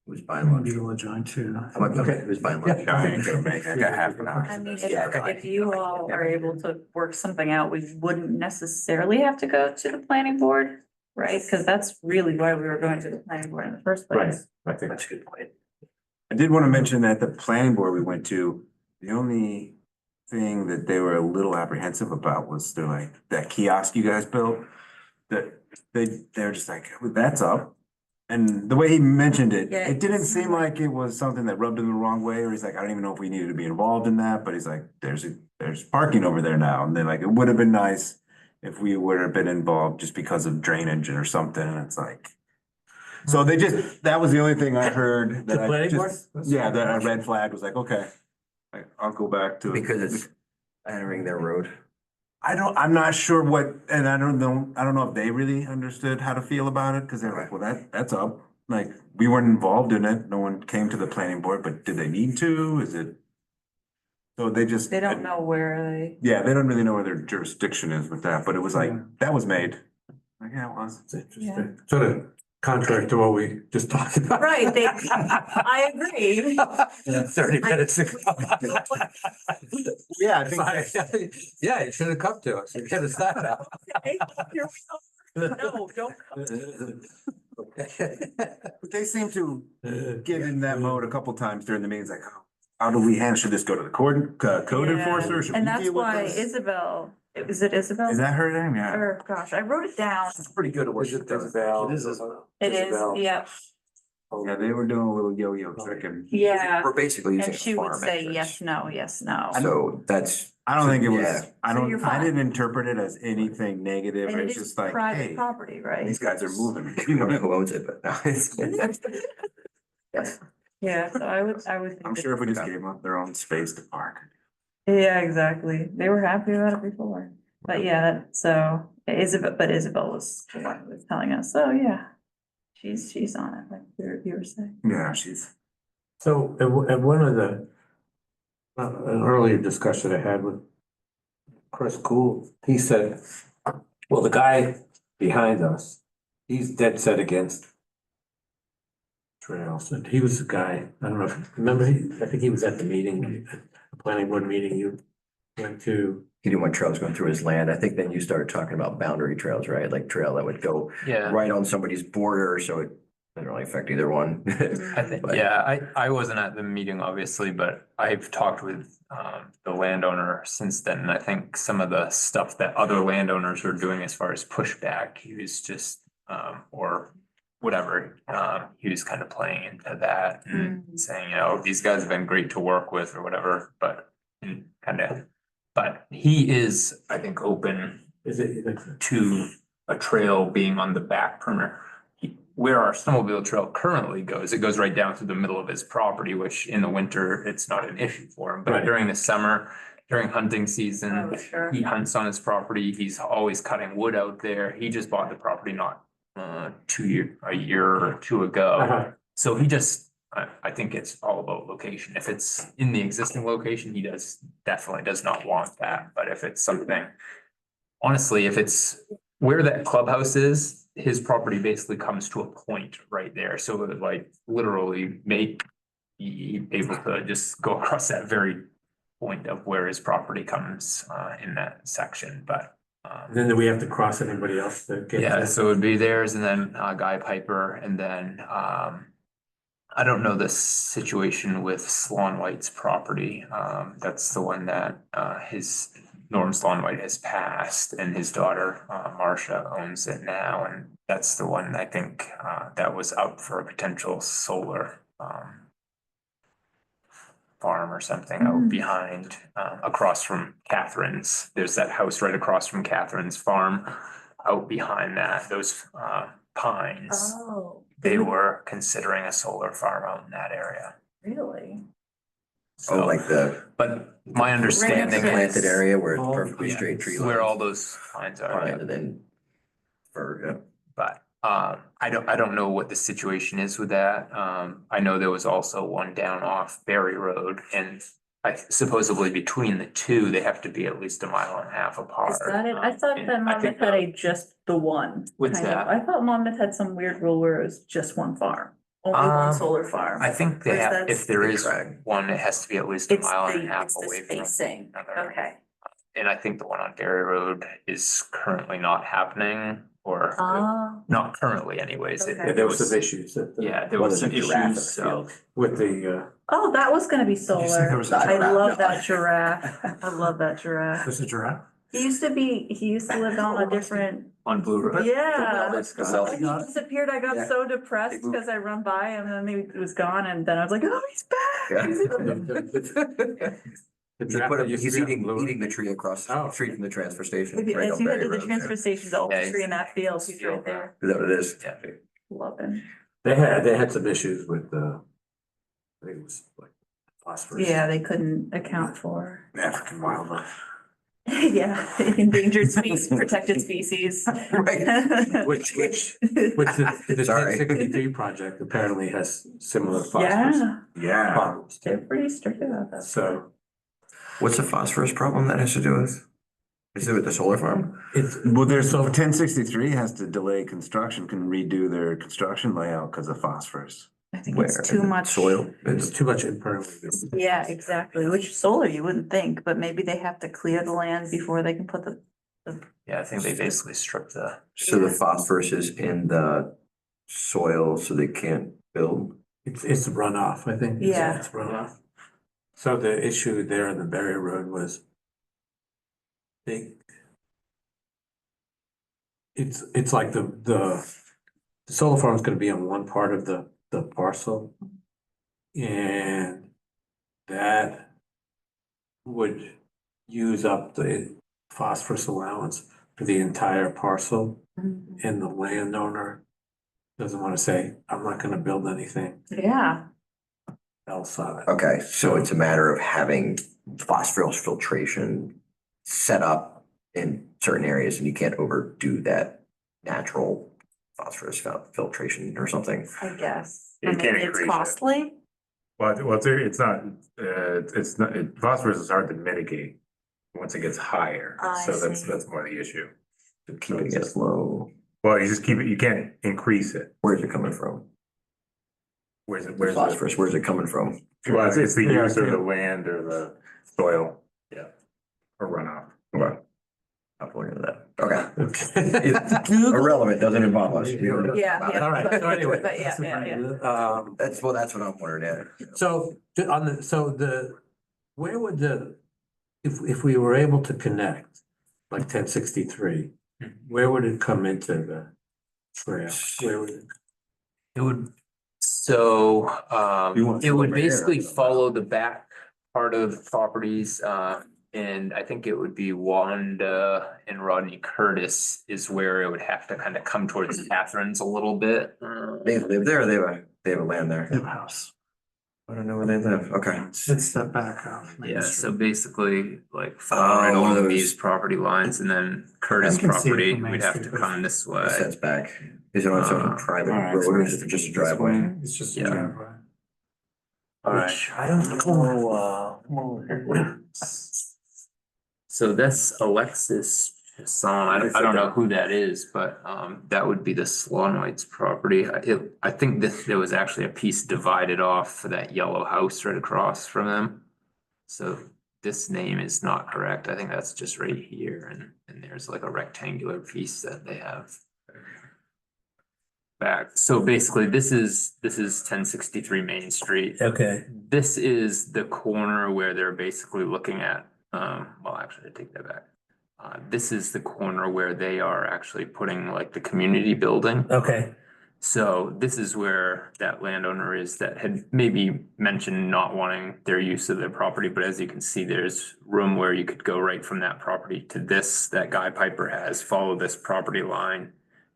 Who's buying lunch? You will join too. I might come in. Who's buying lunch? I ain't gonna make it. I got half an hour. I mean, Yeah, if you all are able to work something out, we wouldn't necessarily have to go to the planning board, right? Because that's really why we were going to the planning board in the first place. I think That's a good point. I did want to mention that the planning board we went to, the only thing that they were a little apprehensive about was they're like, that kiosk you guys built, that they're just like, "Well, that's up." And the way he mentioned it, Yeah, it didn't it seem seemed like it was something that rubbed him the wrong way, or he's like, I don't even know if we needed to be involved in that, but he's like, there's parking over there now. And then like, it would have been nice if we would have been involved just because of drainage or something. And it's like, so they just, that was the only thing I heard that The I planning board? just, yeah, that I red flag was like, okay. Like, I'll go back to. Because it's entering their road. I'm not sure what, and I don't know if they really understood how to feel about it, cause they're like, well, that's up. Like, we weren't involved in it, no one came to the planning board, but did they need to, is it? So they just. They don't know where they. Yeah, they don't really know where their jurisdiction is with that, but it was like, that was made. Like, yeah, it was. it's interesting. Sort of contrary to what we just talked about. Right, I agree. 30 minutes ago. Yeah, I think. Yeah, you should have come to us. You should have sat out. No, don't. But they seem to get in that mode a couple times during the meetings, like, oh, how do we handle, should this go to the code enforcer? Should And we that's deal with why this? Isabel, is it Isabel? Is that her name? Yeah. Or, gosh, I wrote it down. It's pretty good at what Is she it does. Isabel? It is Isabel. It is, Isabel. yeah, Yeah, they were doing a little yo-yo trick and yeah. We're basically using And a she would farm say entrance. yes, no, yes, no. So that's, I don't think it Yeah. was, I So you're don't, I fine. didn't interpret it as anything negative. And It it was is just like, private hey, property, right? these guys are moving. you don't know who owns it, but no, it's. Yeah, so I would think. I'm that- sure if we just gave them up their own space to park. Yeah, exactly. They were happy about it before. But yeah, so Isabel was the one who was telling us, oh, yeah. She's on it, like you were saying. Yeah, she's. So at one of the, an earlier discussion I had with Chris Cool, he said, well, the guy behind us, he's dead set against trails. And he was the guy, I don't know, remember, I think he was at the meeting, the planning board meeting you went to. He didn't want trails going through his land. I think then you started talking about boundary trails, right? Like trail that would go Yeah. right on somebody's border, so it doesn't really affect either one. I think, But- yeah, I wasn't at the meeting, obviously, but I've talked with the landowner since then. And I think some of the stuff that other landowners are doing as far as pushback, he was just, or whatever, he was kind of playing into that and saying, you know, these guys have been great to work with or whatever, but but he is, I think, open Is it? to a trail being on the back perimeter. Where our snowmobile trail currently goes, it goes right down through the middle of his property, which in the winter, it's not an issue for him. But Right. during the summer, during hunting season, Oh, sure. he hunts on his property. He's always cutting wood out there. He just bought the property not a year or two ago. Uh-huh. So he just, I think it's all about location. If it's in the existing location, he definitely does not want that. But if it's something, honestly, if it's where that clubhouse is, his property basically comes to a point right there. So it would like literally make be able to just go across that very point of where his property comes in that section, but. Then do we have to cross anybody else to get? Yeah, to- so it'd be theirs and then Guy Piper and then I don't know the situation with Sloan White's property. That's the one that Norm Sloan White has passed and his daughter Marcia owns it now. And that's the one I think that was up for a potential solar farm or something out behind, across from Catherine's. There's that house right across from Catherine's farm. Out behind that, those pines, Oh, they were considering a solar farm out in that area. really? Oh, So, like the but my understanding planted is area where it's Oh, perfectly yeah, straight tree lines. where all those pines are, yeah. And then for, But I don't know what the situation is with that. I know there was also one down off Berry Road and supposedly between the two, they have to be at least 1.5 miles apart. Is that it? I thought And that I think Monmouth had just the one. What's kind of. that? I thought Monmouth had some weird rule where it was just one farm, only one solar farm. I think Or they is have, that if there is Crag? one, it has to be at least 1.5 miles It's the away from spacing, another. okay. And I think the one on Dairy Road is currently not happening, or not currently anyways. Okay. Yeah, there was some issues that. Yeah, there Well, was there's some a giraffe in issues, the so. field. With the, Oh, that was gonna be you say there solar. was a I giraffe? love No. that giraffe. I love that giraffe. There's a giraffe? He used to live on a different, On Blue Road. yeah. That's gazelle. When he disappeared, I got Yeah. so depressed They moved. because I run by him and then he was gone and then I was like, oh, he's back. They put him, he's eating the tree across the Oh. street from the transfer station. If you, right as on you head Berry to the Road. transfer station, the old Yeah, tree in that field, he's right there. Is that what it is? Yeah. Love him. they had some issues with, I think it was like phosphorus. Yeah, they couldn't account for. African wildlife. Yeah, endangered species, protected species. Right. Which the Sorry. 1063 project apparently has similar phosphorus Yeah, Yeah. problems. they're pretty strict about that. So What's the phosphorus problem that has to do with? Is it with the solar farm? it's, Well, there's, so 1063 has to delay construction, can redo their construction layout because of phosphorus. I think Where? it's too In the much. Soil? it's too much impermeable. Yeah, exactly, which solar you wouldn't think, but maybe they have to clear the land before they can put the. Yeah, I think they basically stripped the, So the phosphorus is in the soil, so they can't build? It's runoff, I think. Yeah. It's runoff. So the issue there in the Berry Road was it's like the solar farm is gonna be on one part of the parcel. And that would use up the phosphorus allowance for the entire parcel. And the landowner doesn't wanna say, I'm not gonna build anything Yeah, else on it. Okay, so it's a matter of having phosphorus filtration set up in certain areas and you can't overdo that natural phosphorus filtration or something. I guess. You And can't maybe it's increase it. costly. Well, it's not, phosphorus is hard to mitigate once it gets higher. I So see. that's more the issue. Keeping it low. Well, you just keep it, you can't increase it. Where's it coming from? Where's it, Where's phosphorus? Where's it coming from? Well, it's the Yeah, use of yeah. the land or the soil. Yeah. Or runoff. Okay. I'll look into that. Okay. Okay. It's irrelevant, doesn't involve us. We don't know Yeah, about it. yeah. All right, so anyway. But yeah, yeah. That's what I'm wondering, yeah. So where would if we were able to connect, like 1063, where would it come into the trail? Where would it? it would, so, You want it would over here. basically follow the back part of the properties, and I think it would be Wanda and Rodney Curtis is where it would have to kind of come towards Catherine's a little bit. They live there, or they have a land there? New house. I don't know where they live, okay. It's step back off. Main Yeah, Street. so basically like following one of along those- these property lines and then Curtis I can see it property, from Main we'd have to Street. come this way. Sets back. Is it on some private Alright, road so or is it just a driveway? It's just a Yeah. driveway. Which I don't know, so that's Alexis Hassan. I don't know who that is, but that would be the Slonoids property. I think that there was actually a piece divided off for that yellow house right across from them. So this name is not correct. I think that's just right here and there's like a rectangular piece that they have back. So basically this is 1063 Main Street. Okay. This is the corner where they're basically looking at, well, actually, I take that back. This is the corner where they are actually putting like the community building. Okay. So this is where that landowner is that had maybe mentioned not wanting their use of their property, but as you can see, there's room where you could go right from that property to this, that Guy Piper has, follow this property line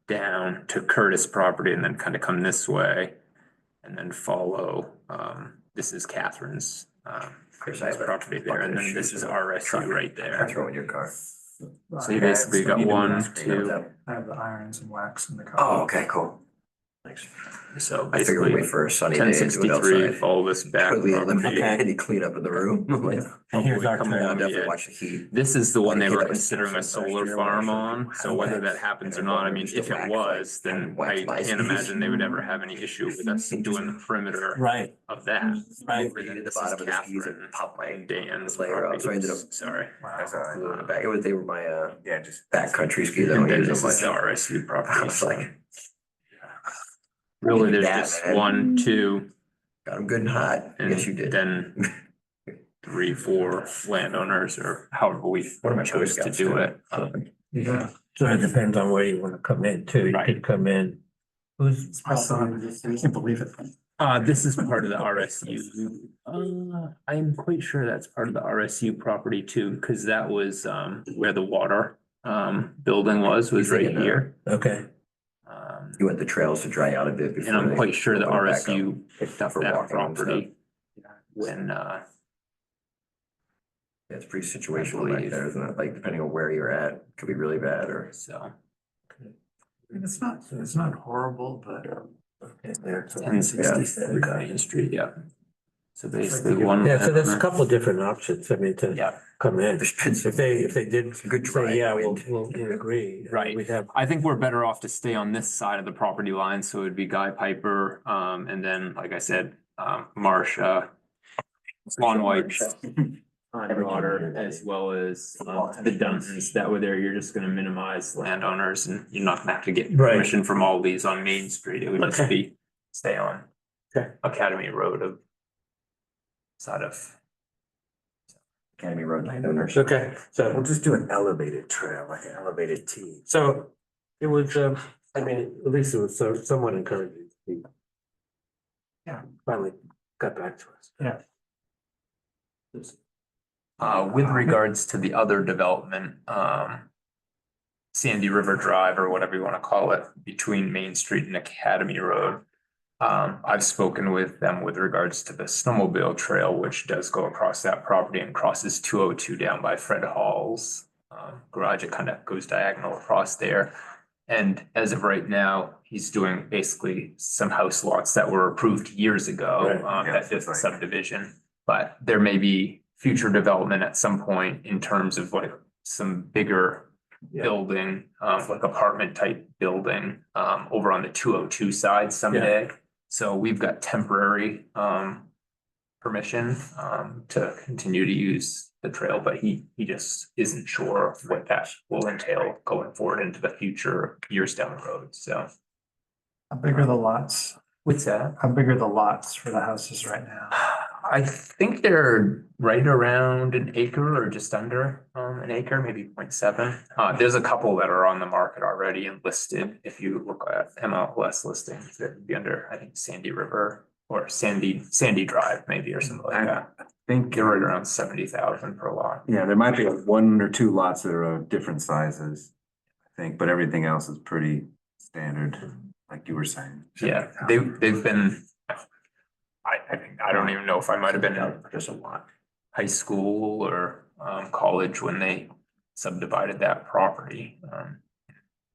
down to Curtis property and then kind of come this way and then follow, this is Catherine's, property there, and then this is RSU right there. Throw in your car. So you basically got one, two, I have the irons and wax in the car. Oh, okay, cool. Thanks. So I figured we'd wait basically for a sunny day ten and do it sixty-three, outside. follow this back. Totally eliminate property. any cleanup in the room. I'm like, And here's our come turn. on, definitely Yeah. watch the heat. This is the one they Like, were that was considering a last solar year when I farm showed you on, so how whether I- that happens or and not, I I mean, used to if it wax, was, like, then wax I my can't skis. imagine they would ever have any issue with us doing the perimeter Right, of that. right. Over the This is bottom of the skis Catherine and pop my and Dan's layer up, so I ended up- property. Sorry. That's all right. gluing it back. It was, they were my, Yeah, just. backcountry skis. I And don't then use this them is the much. RSU I property. was like, Really, there's that, just man. 1, 2, got them good and hot. and Yes, you did. then 3, 4 landowners or however we One of my Boy chose to Scouts do too. it. Yeah, so it depends on where you wanna come in too. You Right. could come in. Who's? My son, I can't believe it. This is part of the RSU. I'm quite sure that's part of the RSU property too, because that was where the water building was You right thinking, here. Okay, You want the trails to dry out a bit before. And I'm they quite sure the open it back up. RSU picked up for that walking and property when Yeah, it's pretty situational I back believe. there, isn't it? Like, depending on where you're at, it could be really bad or. so It's not horrible, but. okay, there. 1067 Main Street, yeah. So basically one. Yeah, so there's a couple of different options, I mean, to Yeah, come in. There's been some- If they did Some good dry say, yeah, wind. we'll agree. Right. We'd have, I think we're better off to stay on this side of the property line, so it'd be Guy Piper, and then, like I said, Marcia. Lawn White's daughter, as well as the Duntons, that way there, you're just gonna minimize landowners and you're not gonna have to get Right. permission from all these on Main Street, it would just Okay. be stay on. Okay. Academy Road of side of. Academy Road landowners. okay, so. We'll just do an elevated trail, like an elevated T. So it was, I mean, at least it was somewhat encouraging. Yeah, finally got back to us. Yeah. With regards to the other development, Sandy River Drive or whatever you wanna call it, between Main Street and Academy Road. I've spoken with them with regards to the snowmobile trail, which does go across that property and crosses 202 down by Fred Hall's garage. It kind of goes diagonal across there. And as of right now, he's doing basically some house lots that were approved years ago, Right, yeah, that fifth right. subdivision. But there may be future development at some point in terms of like some bigger building, like apartment type building, over on the 202 side someday. So we've got temporary, permission, to continue to use the trail, but he just isn't sure what that will entail going forward into the future years down the road, so. How big are the lots? What's that? How big are the lots for the houses right now? I think they're right around an acre or just under an acre, maybe 0.7. There's a couple that are on the market already and listed. If you look at MLS listings, that would be under, I think, Sandy River or Sandy Drive maybe or something like that. I think, They're right around 70,000 per lot. yeah, there might be like 1 or 2 lots that are of different sizes, I think, but everything else is pretty standard, like you were saying. Yeah, they've been, I think, I don't even know if I might have been in Just a lot. high school or college when they subdivided that property.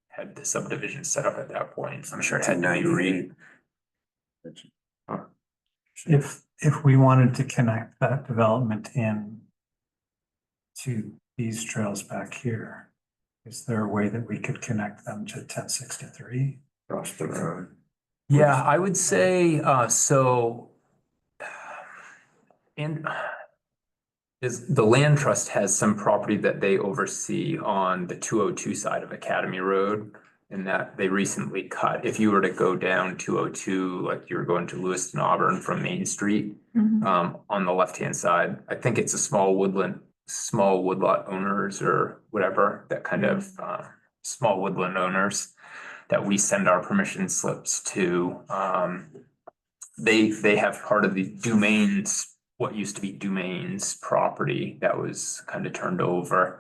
Had the subdivision set up at that point. I'm sure it had to be re. If we wanted to connect that development in to these trails back here, is there a way that we could connect them to 1063? Across the road. Yeah, I would say, so. And is the land trust has some property that they oversee on the 202 side of Academy Road. And that they recently cut. If you were to go down 202, like you were going to Lewiston Auburn from Main Street, on the left-hand side, I think it's a small woodlot owners or whatever, that kind of, small woodland owners that we send our permission slips to. They have part of the Dumains, what used to be Dumains property that was kind of turned over.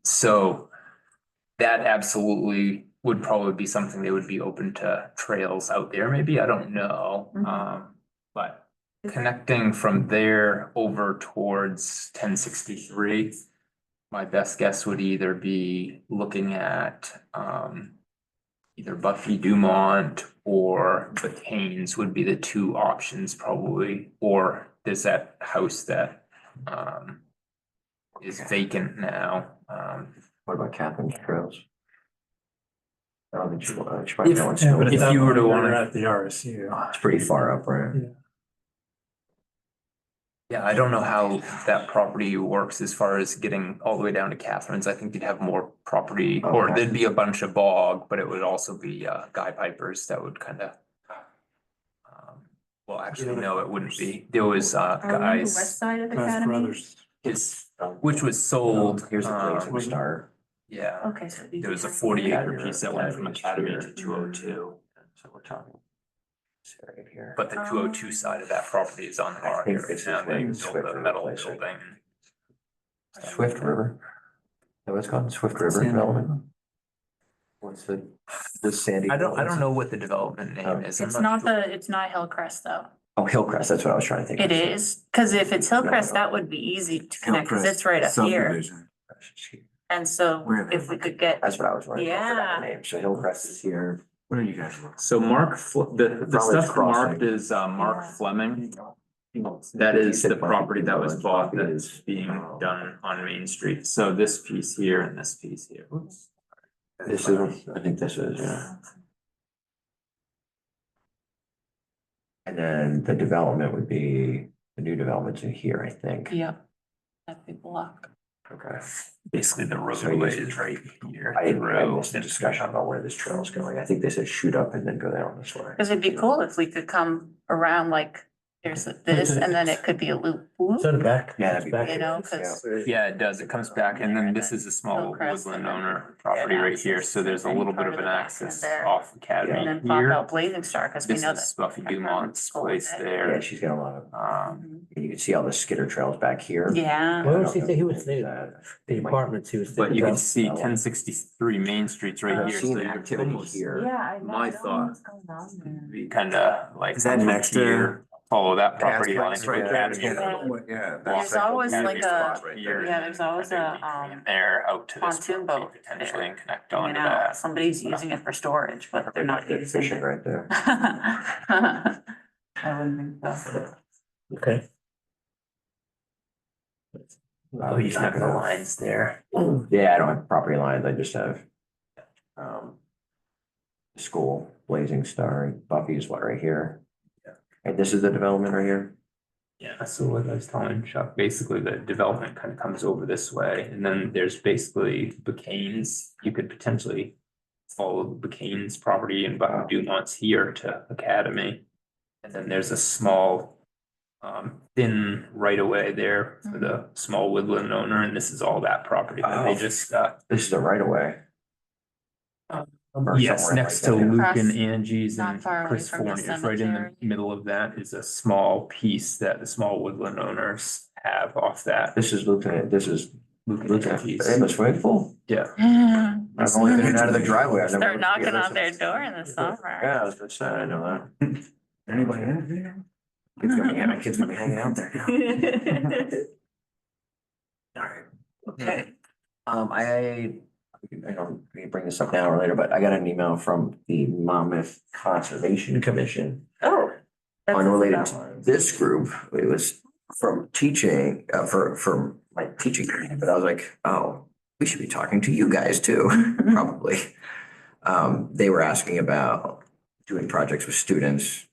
So that absolutely would probably be something they would be open to trails out there, maybe, I don't know. But connecting from there over towards 1063, my best guess would either be looking at either Buffy Dumont or the Canes would be the two options probably, or there's that house that is vacant now. What about Catherine's Trails? I don't think she probably If- wants Yeah, to. but If at that you were to point, wanna- you're at the RSU. It's pretty far up, right? Yeah, I don't know how that property works as far as getting all the way down to Catherine's. I think you'd have more property, or Okay. there'd be a bunch of bog, but it would also be guy pipers that would kind of. Well, actually, no, it wouldn't be. There was Are we on the west guys, side of Best Academy? Brothers. which was sold. Here's the Blazing Star. Yeah, Okay, so. these there was a are- 40-acre piece that went from Academy to 202, So we're talking. This area here. but the 202 side of that property is on the I think market right this is now. where They the built Swift the River metal place, right? building. Swift River. Is that what it's called? Swift River Development? What's the Sandy? I don't know what the development name is. I'm It's not sure. it's not Hillcrest though. Oh, Hillcrest, that's what I was trying to think. It is, cause if it's Hillcrest, that would be easy to connect, cause it's right up here. Subdivision. And so Where if we could get, That's what I was wondering. I forgot the Yeah. name. So Hillcrest is here. What are you guys? So Mark, the Probably stuff crossing. marked is Mark Yeah. Fleming. That is the said property that was Buffy bought Dumont that is being done on Main Street. So this piece here and this piece here. This is, I think this is, yeah. And then the development would be, the new development's in here, I think. yep. That big block. Okay. Basically, the So roadway you- is right here. I through, missed the and- discussion about where this trail is going. I think they said shoot up and then go down this way. Cause it'd be cool if we could come around like, there's this, and then it could be a loop. whoop, the back? Yeah, that'd be You know, cause Yeah, it does. It comes back and then this is a small Hillcrest woodland and then owner property right here. So there's a little bit of an access there. off and Academy then pop here. out Blazing Star, cause we This know is that. Buffy Dumont's place Yeah, there. she's got a lot of, Um, you can see all the skidder trails back here. Yeah, Where was he say he was That- there? The apartments he was. but you thinking can about. see 1063 Main Street's right I've here. seen So you activity almost here. I know. My thought what's going on there. be kind of like. Is that from next to- here, follow that property line Past to Place, right Academy. there. Yeah. There's that's- always Academy like a- spot right there. yeah, there's always And a, then you can there out to this pontoon property boat potentially there. and connect You onto know, that. somebody's using it for storage, but they're not Good using fishing it. right there. I wouldn't think so. Okay. Oh, you have the lines there. Yeah, I don't have property lines. I just have school, Blazing Star, Buffy's what right here. And this is the development right here. Yeah, so what I was telling Chuck, basically the development kind of comes over this way and then there's basically Buccane's. You could potentially follow Buccane's property and Buffy Dumont's here to Academy. And then there's a small thin right of way there for the small woodland owner, and this is all that property that they Oh. just This is the right of way. Or yes, somewhere next like to that. Luke Across- and Angie's not and far away Chris from the Fornier's, right in the cemetery. middle of that is a small piece that the small woodland owners have off that. This is Lieutenant, this is Luke and Lieutenant, Angie's. they have a swimming pool? Yeah. I've only been in and out of the driveway. I've never Start looked knocking together on their since. door in the summer. Yeah, I was gonna say, I know that. Anybody in here? Kids gonna be, yeah, my kids gonna be hanging out there now. Alright, okay. I don't, we can bring this up now or later, but I got an email from the Monmouth Conservation Commission. Oh. that's Unrelated that to one. this group, it was from teaching, for my teaching, training, but I was like, oh, we should be talking to you guys too, probably. They were asking about doing projects with students,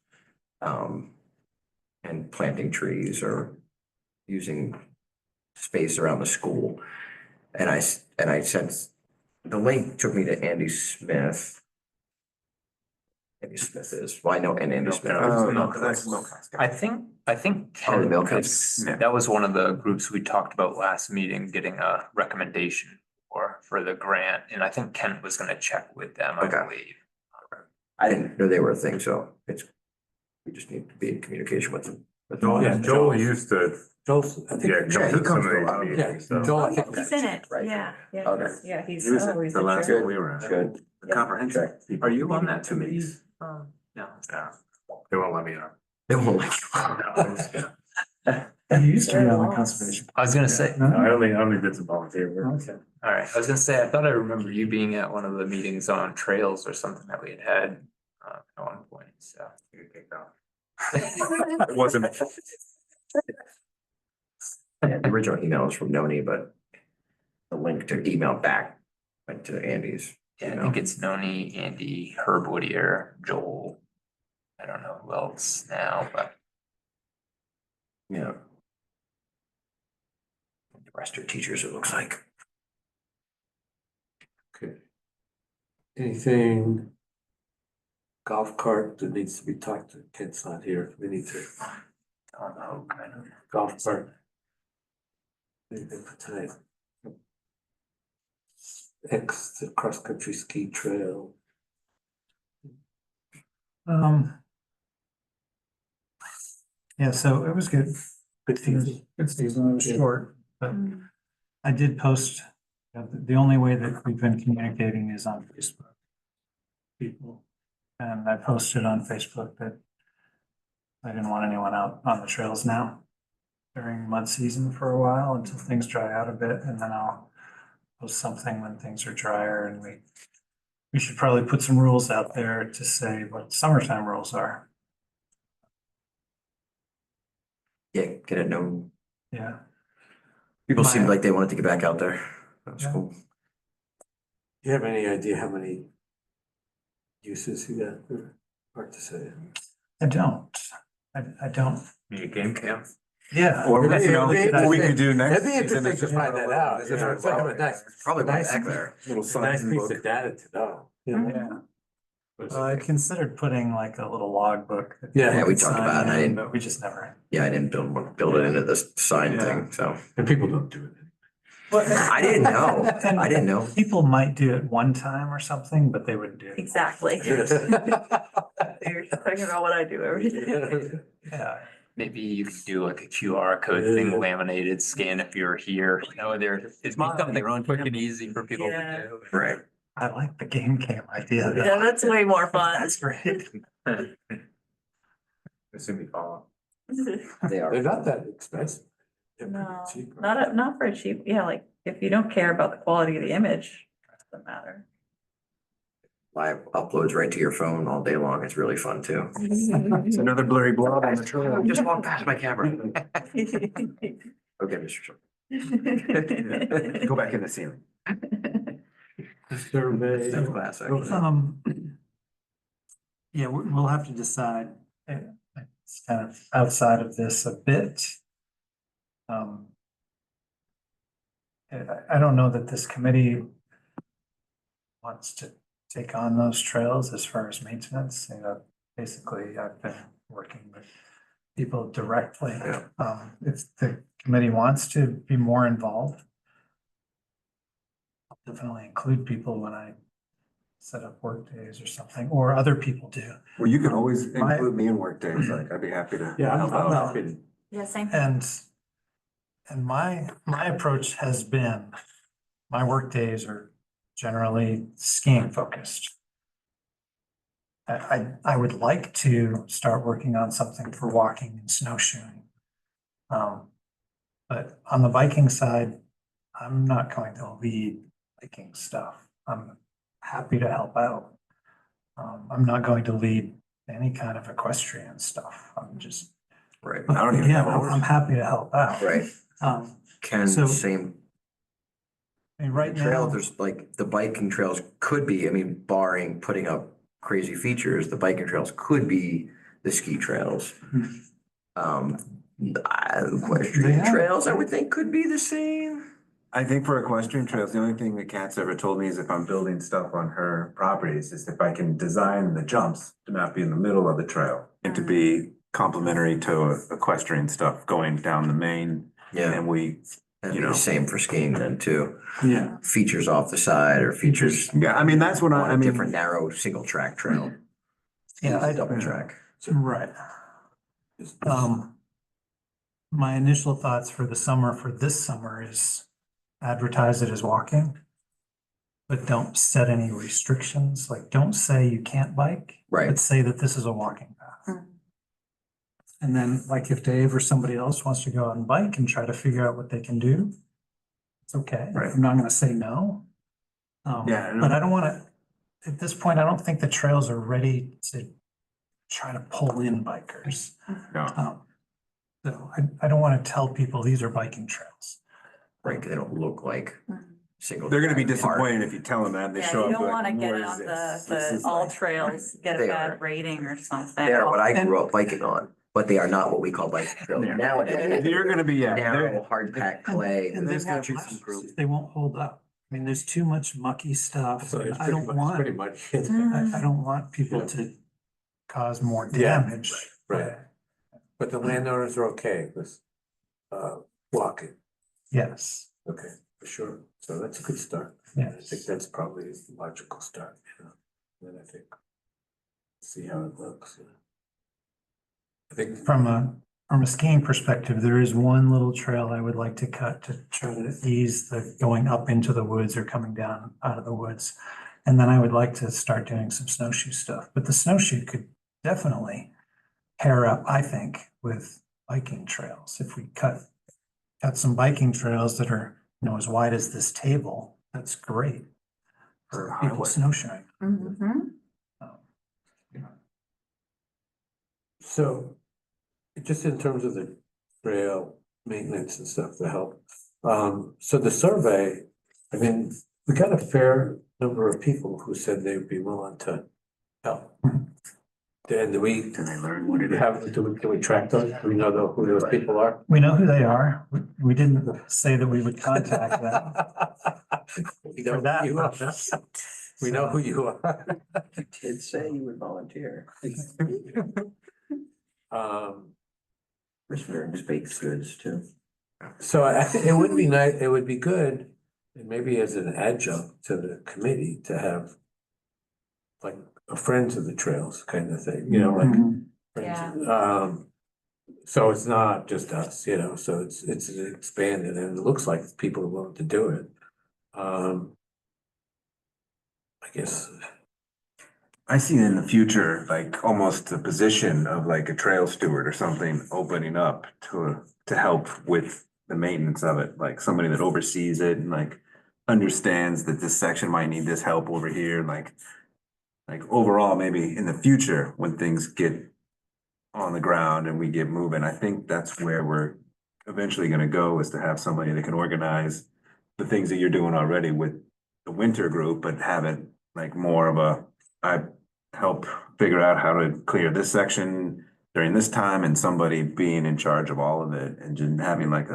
and planting trees or using space around the school. And I sent, the link took me to Andy Smith. Andy Smith is, well, I know, and Andy Smith. Oh, no, that's I think Oh, the Ken, milk because house. that was one of the groups we talked about last meeting, getting a recommendation for the grant, and I think Kent was gonna check with them, I Okay. believe. I didn't know they were a thing, so we just need to be in communication with them. Joel used to, Joel's, I think. yeah, come he to comes some to a of lot of these Yeah, meetings, so. Joel, I think. He's in it, Right. yeah, Okay. yeah, he's He was always the last interested. one we were at. Good. The comprehensive. Are you on that committee? No. Yeah, they won't let me on. They won't like. You used to be on the conservation. I was gonna say, No? I only did some volunteer work. Okay. all right, I was gonna say, I thought I remember you being at one of the meetings on trails or something that we had at one point, so. It wasn't. Yeah, the original email was from Noni, but the link to email back went to Andy's. Yeah, I think it's Noni, Andy, Herb Whittier, Joel. I don't know who else now, but Yeah. The rest are teachers, it looks like. Okay. Anything? Golf cart that needs to be talked to, Kent's not here, we need to, on the whole kind of. golf cart. Anything for tonight? The cross-country ski trail. Yeah, so it was good. Good season. Good season, it was short, but I did post, the only way that we've been communicating is on Facebook. People, and I posted on Facebook that I didn't want anyone out on the trails now during mud season for a while until things dry out a bit, and then I'll post something when things are drier, and we should probably put some rules out there to say what summertime rules are. Yeah, get it known. Yeah. People seemed My- like they wanted to get back out there. That was Yeah. cool. Do you have any idea how many uses you got? Hard to say. I don't. I don't. Be a game camp. Yeah. Or, Maybe- you know, maybe- what we could do next. That'd be season interesting is to just find put a that little- out. is It's like a nice, Probably went nice- back there. Little a nice sign piece book. of data to know. Yeah. I considered putting like a little logbook. that Yeah. people Yeah, we could talked sign about it, and I in, didn't- But we just never. Yeah, I didn't build it into this sign Yeah. thing, so. And people don't do it. I didn't know. I didn't know. People might do it one time or something, but they wouldn't do it. Exactly. You're talking about what I do every day. Yeah. Maybe you could do like a QR code thing, laminated, scan if you're here, you know, it's something quick and easy for people to Yeah. do. Right. I like the game cam idea. Yeah, that's way more fun. That's great. Assume you follow. They are. They're not that expensive. They're pretty No, cheap. not for a cheap, yeah, like, if you don't care about the quality of the image, it doesn't matter. Live uploads right to your phone all day long. It's really fun too. It's another blurry blob on the trail. Just walk past my camera. Okay, Mr. Sharp. Go back in the ceiling. Survey. That's class, actually. Yeah, we'll have to decide. It's kind of outside of this a bit. I don't know that this committee wants to take on those trails as far as maintenance. You know, basically, I've been working with people directly. Yeah. If the committee wants to be more involved, I'll definitely include people when I set up work days or something, or other people do. Well, you can always My- include me in work days, like, I'd be happy to. Yeah, help I'm out. happy to. Yeah, same. And my approach has been, my work days are generally skiing focused. I would like to start working on something for walking and snowshoeing. But on the biking side, I'm not going to lead biking stuff. I'm happy to help out. I'm not going to lead any kind of equestrian stuff. I'm just, Right. I don't even yeah, have a horse. I'm happy to help out. Right. Ken, So- same I mean, right trail, now, there's like the biking trails could be, I mean, barring putting up crazy features, the biking trails could be the ski trails. Equestrian Yeah. trails, I would think could be the same. I think for equestrian trails, the only thing that Kat's ever told me is if I'm building stuff on her properties, is if I can design the jumps to not be in the middle of the trail and to be complementary to equestrian stuff going down the main, Yeah, and we, that'd be you know. the same for skiing then too. yeah, Features off the side or features yeah, I mean, that's what on I a mean. different narrow single track trail. yeah, I Double track. right. My initial thoughts for the summer, for this summer, is advertise it as walking. But don't set any restrictions, like don't say you can't bike. Right. But say that this is a walking path. And then like if Dave or somebody else wants to go out and bike and try to figure out what they can do, it's okay. Right. I'm not gonna say no. Yeah, I know. But I don't wanna, at this point, I don't think the trails are ready to try to pull in bikers. No. So I don't wanna tell people these are biking trails. Right, 'cause they don't look like single. They're gonna be track park. disappointed if you tell them that and they Yeah, show you up don't like, wanna get what on is this? This the is all like- trails, get a They bad are. rating or something. They are what I And- grew up biking on, but they are not what we call biking trails Yeah. nowadays. You're gonna be, yeah. Narrow, hard packed clay. And they There's gonna won't be last. some group. They won't hold up. I mean, there's too much mucky stuff. So it's I don't pretty want, much. I don't want people Yeah. to cause more Yeah, damage. right. But the landowners are okay with, walking. Yes, Okay, for sure. So that's a good start. I think yes. that's probably a logical start, you know. Then I think, see how it looks. You know. I think. From a skiing perspective, there is one little trail I would like to cut to try to ease the going up into the woods or coming down out of the woods. And then I would like to start doing some snowshoe stuff, but the snowshoe could definitely pair up, I think, with biking trails. If we cut some biking trails that are, as wide as this table, that's great for people snowshoeing. Mhm. So, just in terms of the trail maintenance and stuff to help, so the survey, I mean, we got a fair number of people who said they'd be willing to help. And do we And they learn what it is. have, do we track those? Do we know who those people are? We know who they are. We didn't say that we would contact them We for know that who you are. purpose. We know who you are. You did say you would volunteer. Chris Burns bakes goods too. So I think it would be nice, it would be good, and maybe as an adjunct to the committee to have like a Friends of the Trails kind of thing, like. Mhm. friends. So it's not just us, so it's expanded and it looks like people are willing to do it. I guess, I see in the future, like almost a position of like a trail steward or something opening up to help with the maintenance of it, like somebody that oversees it and like understands that this section might need this help over here, like overall, maybe in the future, when things get on the ground and we get moving, I think that's where we're eventually gonna go, is to have somebody that can organize the things that you're doing already with the winter group, but have it like more of I help figure out how to clear this section during this time, and somebody being in charge of all of it and just having like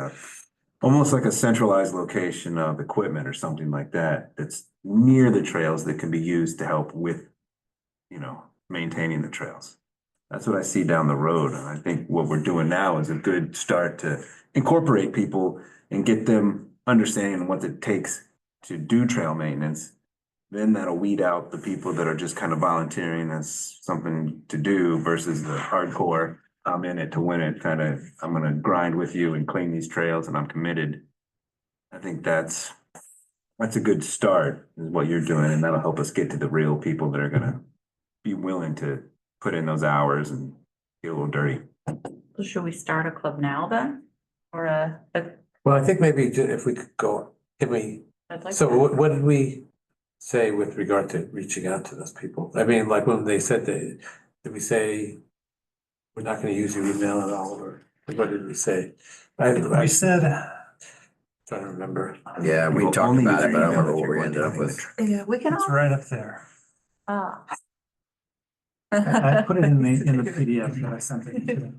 almost like a centralized location of equipment or something like that, that's near the trails that can be used to help with, maintaining the trails. That's what I see down the road. And I think what we're doing now is a good start to incorporate people and get them understanding what it takes to do trail maintenance. Then that'll weed out the people that are just kind of volunteering as something to do versus the hardcore, I'm in it to win it, kind of, I'm gonna grind with you and clean these trails and I'm committed. I think that's a good start, is what you're doing, and that'll help us get to the real people that are gonna be willing to put in those hours and get a little dirty. So should we start a club now then? Or well, I think maybe if we could go, can we, I'd like so that. what did we say with regard to reaching out to those people? I mean, like when they said did we say we're not gonna use your email at all, or what did we say? I We said, trying to remember. Yeah, we We'll talked only about use it, but I our don't email remember if what you're we ended going up to with. Yeah, we can it's all. right up there. Ah. I put it in the PDF that I sent it.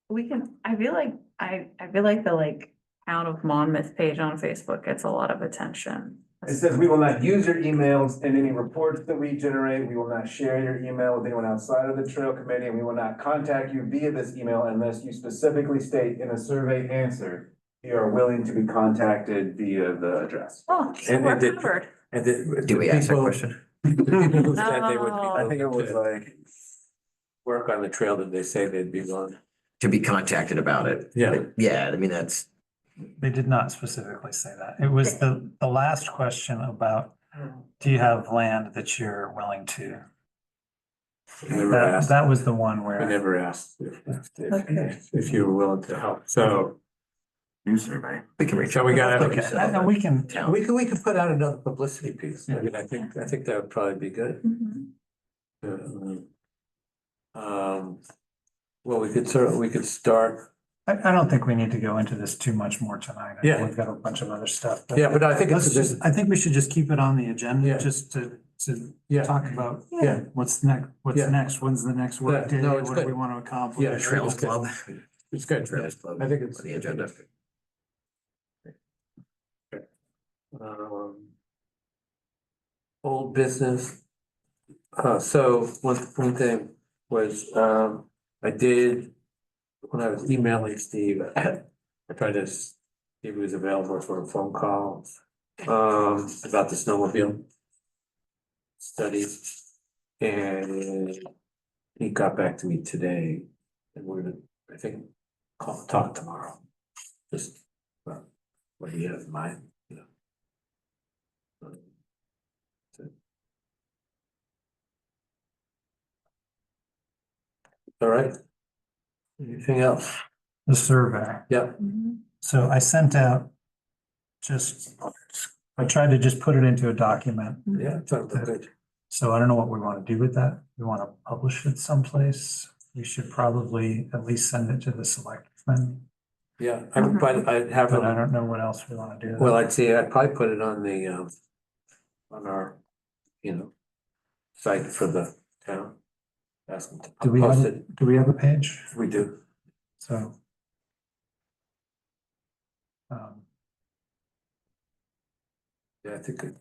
We can, I feel like the Town of Monmouth page on Facebook gets a lot of attention. It says we will not use your emails in any reports that we generate. We will not share your email with anyone outside of the trail committee, and we will not contact you via this email unless you specifically state in a survey answer you are willing to be contacted via the address. Oh, so And we're did- covered. And did. Did we ask that people- question? the people who said they would be No. I think it was willing to like, work on the trail, did they say they'd be willing? To be contacted about it. Yeah. Yeah, I mean, that's, They did not specifically say that. It was the last question about, do you have land that you're willing to I never That, asked, that was the one I where, never asked Okay. if you were willing to help, so. New survey. We can reach. So we got it. okay, and we can, We could put out another publicity piece, I mean, I think that would probably be good. Mhm. Well, we could start, I don't think we need to go into this too much more tonight. I know Yeah. We've got a bunch of other stuff. yeah, but I think Let's it's just, just, I think we should just keep it on the Yeah. agenda, just to yeah, talk about yeah, when's Yeah. next, when's the next work Yeah, day, no, it's what do good. we want to accomplish? Yeah, Trails Club. it's good. Trails Club. I think it's. On the agenda. Um, Old business. So one thing was, I did, when I was emailing Steve, I tried to see if he was available for a phone call, about the snowmobile study. And he got back to me today, and we're gonna, I think, talk tomorrow. Just about what he has in mind, you know. All right. Anything else? The survey. Yeah, Mhm. So I sent out I tried to just put it into a document. yeah, sounds good. So I don't know what we want to do with that. We want to publish it someplace. We should probably at least send it to the selectmen, Yeah, but I'd have but I it, don't know what else we want to do. with well, it. I'd say I'd probably put it on the, on our, site for the town. Ask them to Do we post have, it. do we have a page? We do. So. um, Yeah, I think it.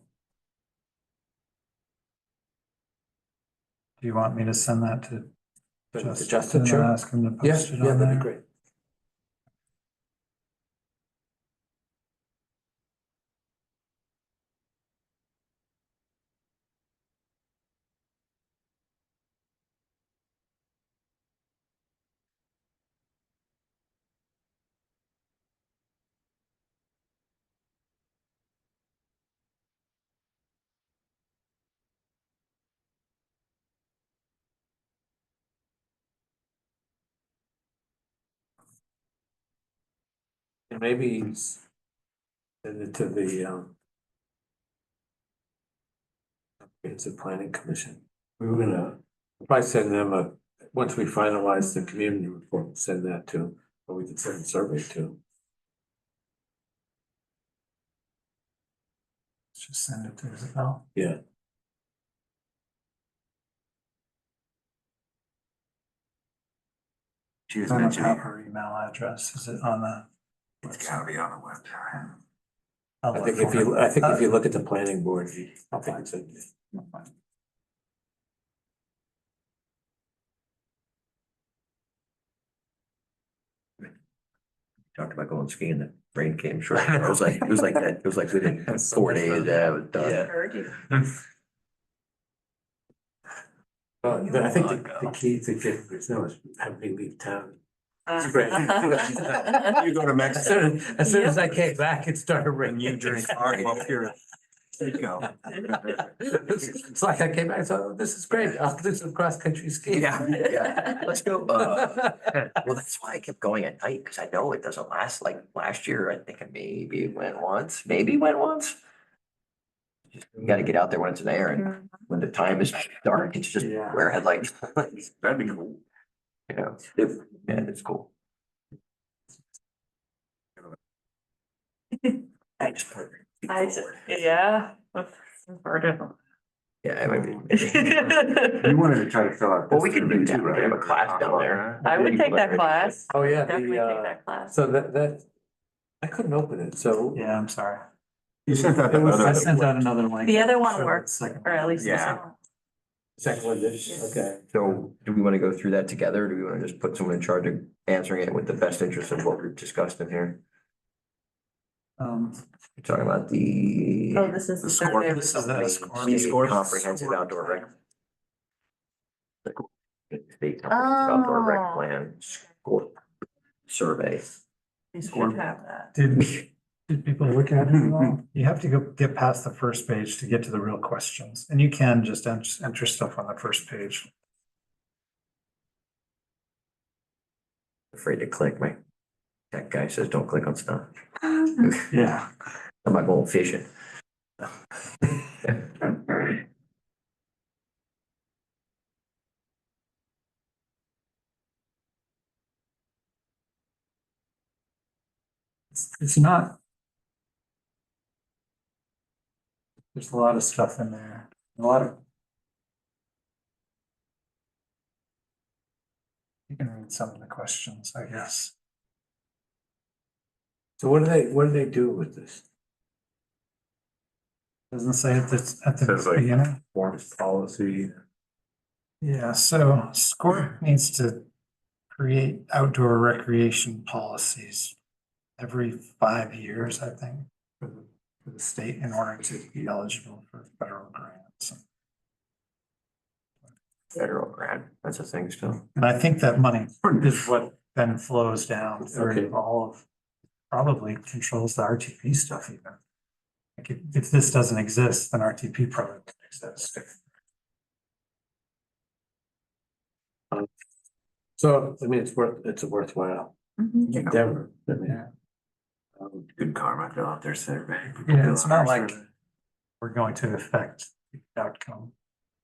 Do you want me to send that to Justin, Justin and sure. ask him to Yeah, post it yeah, on that'd be there? great. And maybe send it to the, Comprehensive Planning Commission. We were gonna probably send them once we finalize the community report, we'll send that to, or we can send a survey to. Let's just send it to Isabel. Yeah. She was I don't have mentioning, her email address. Is it on the? it's gotta be on the website. I'll I look think if for you, it. I think if you look at the planning board, I think it's a. Talked about going skiing, the rain came short. It was like that. It was like within 4 days, it was done. Heard you. But I think the key to get the snow is have me leave town. It's great. You go to Mexico. As soon as I came back, it started raining. You drink Aqua Pura. There you go. It's like I came back, so this is great, I'll do some cross-country skiing. Yeah. Let's go. Well, that's why I kept going at night, because I know it doesn't last. Like last year, I think I maybe went once. You gotta get out there when it's there, and when the time is dark, it's just Yeah. wear headlights. That'd be cool. Yeah, it's cool. I just. Yeah. Burden. Yeah, I mean. We wanted to try to fill out. Well, this we could do survey that. too, We could have a right? class down there. I would take that class. Oh, yeah, Definitely take that class. so that, I couldn't open it, so. Yeah, I'm sorry. You sent out that It was- I other. sent out another link. The other one So works, it's second or at least the Yeah. second one. Second one, okay. So do we want to go through that together? Or do we want to just put someone in charge of answering it with the best interest of what we've discussed in here? Um, We're talking about the. Oh, this is the score- survey. This is the the score. state comprehensive outdoor rec. The state comprehensive outdoor rec Oh. plan score survey. You should have that. did people look at it at all? You have to go get past the first page to get to the real questions, and you can just enter stuff on the first page. Afraid to click. My tech guy says, don't click on stuff. Yeah. I'm not going fishing. It's not. There's a lot of stuff in there, a lot of. You can read some of the questions, I guess. So what do they do with this? Doesn't say at the Says like beginning. forms policy. Yeah, so SCORP needs to create outdoor recreation policies every 5 years, I think, for the state in order to be eligible for federal grants. Federal grant, that's a thing still. And I think that money is what then flows down Okay. through all of, probably controls the RTP stuff even. Like if this doesn't exist, then RTP probably doesn't exist. So, I mean, it's a worthwhile Mhm. endeavor. I mean, Yeah. Good karma, go out there, survey. Yeah, it's not like we're going to affect the outcome,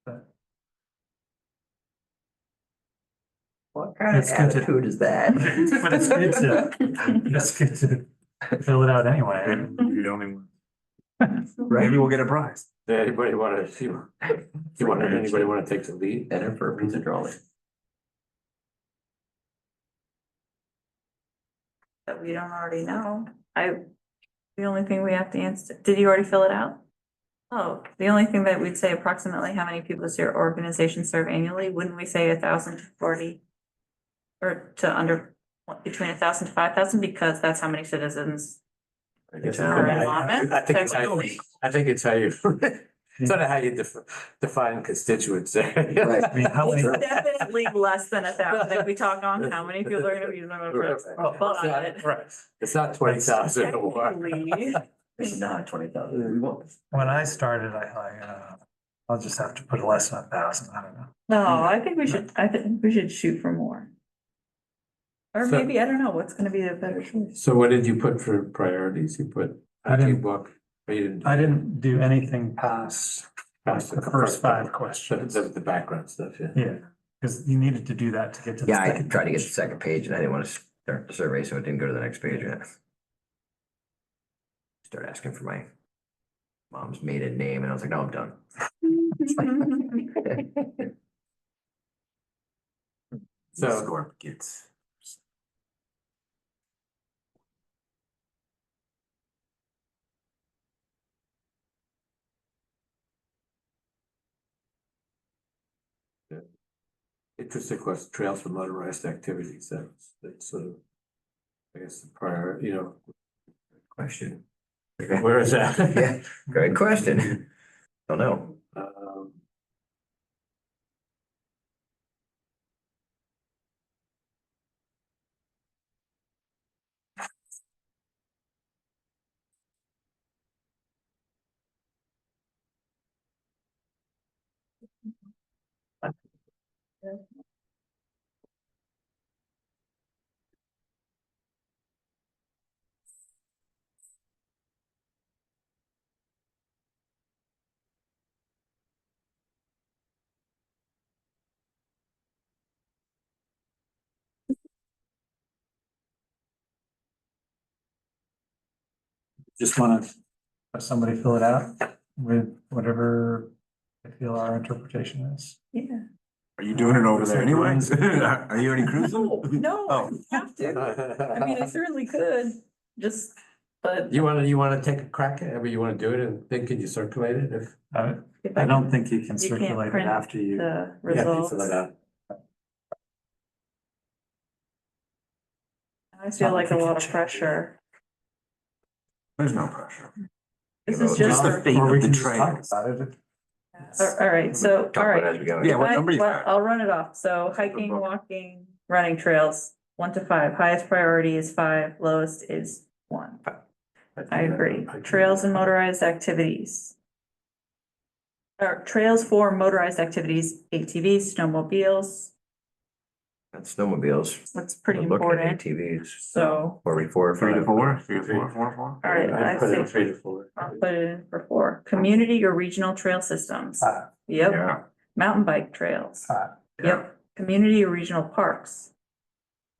but What kind of It's good to- attitude is that? but it's good to fill it out anyway. You're the only one. Maybe we'll get a prize. does anybody wanna see, anybody wanna take the lead? Enter for a piece of drawing. That we don't already know. The only thing we have to answer, did you already fill it out? Oh, the only thing that we'd say approximately how many people does your organization serve annually? Wouldn't we say 1,000 to 40? Or to under, between 1,000 to 5,000, because that's how many citizens. It's are I- allotment, I think it's how technically. it's sort of how you define constituents. Right. I mean, how many, It's definitely less than 1,000 if we talk on how many people are gonna be using it for. But Right. It's not 20,000 or. technically, It's not 20,000. when I started, I'll just have to put less than 1,000, I don't know. no, I think we should shoot for more. Or So- maybe, I don't know, what's gonna be the better choice? So what did you put for priorities? You put I didn't- IT book? Or you didn't? I didn't do anything past Past the first 5 questions. The background stuff, yeah. Yeah, because you needed to do that to get to the Yeah, I second. tried to get the page. second page and I didn't want to start the survey, so it didn't go to the next page yet. Start asking for my mom's maiden name and I was like, no, I'm done. So, Scorp gets. interesting question, trails for motorized activities, that's sort of, I guess, the prior, Question. where is that? Yeah, great question. Don't know. Just want to have somebody fill it out with whatever they feel our interpretation is. Yeah. Are you doing it over there anyways? Are you already cruising? No, I Oh. don't have to. I mean, I certainly could, just, but. You wanna take a crack at it, I mean, you wanna do it and then can you circulate it if? if I can- don't think you can can't circulate it print after you. The Yeah, you results. fill it out. I feel like a lot of pressure. There's no pressure. This You is know, just, the a- fate Or we of the can just talk trails. about it. all right, so, Talk all about it right. as we go. Yeah, what Hi- number you well, got? I'll run it off. So hiking, walking, running trails, 1 to 5. Highest priority is 5, lowest is 1. I agree. Trails and motorized activities. Or trails for motorized activities, ATVs, snowmobiles. And snowmobiles. That's pretty We're looking at important. ATVs. So, Or 4 or 5. 3 to 4, 3 to 4, 4 to 4. all right, I I put in say 3 to 4. I'll put it in for 4. Community or regional trail systems. Yep. Yeah. Mountain bike trails. Five. Yep. Community or regional parks.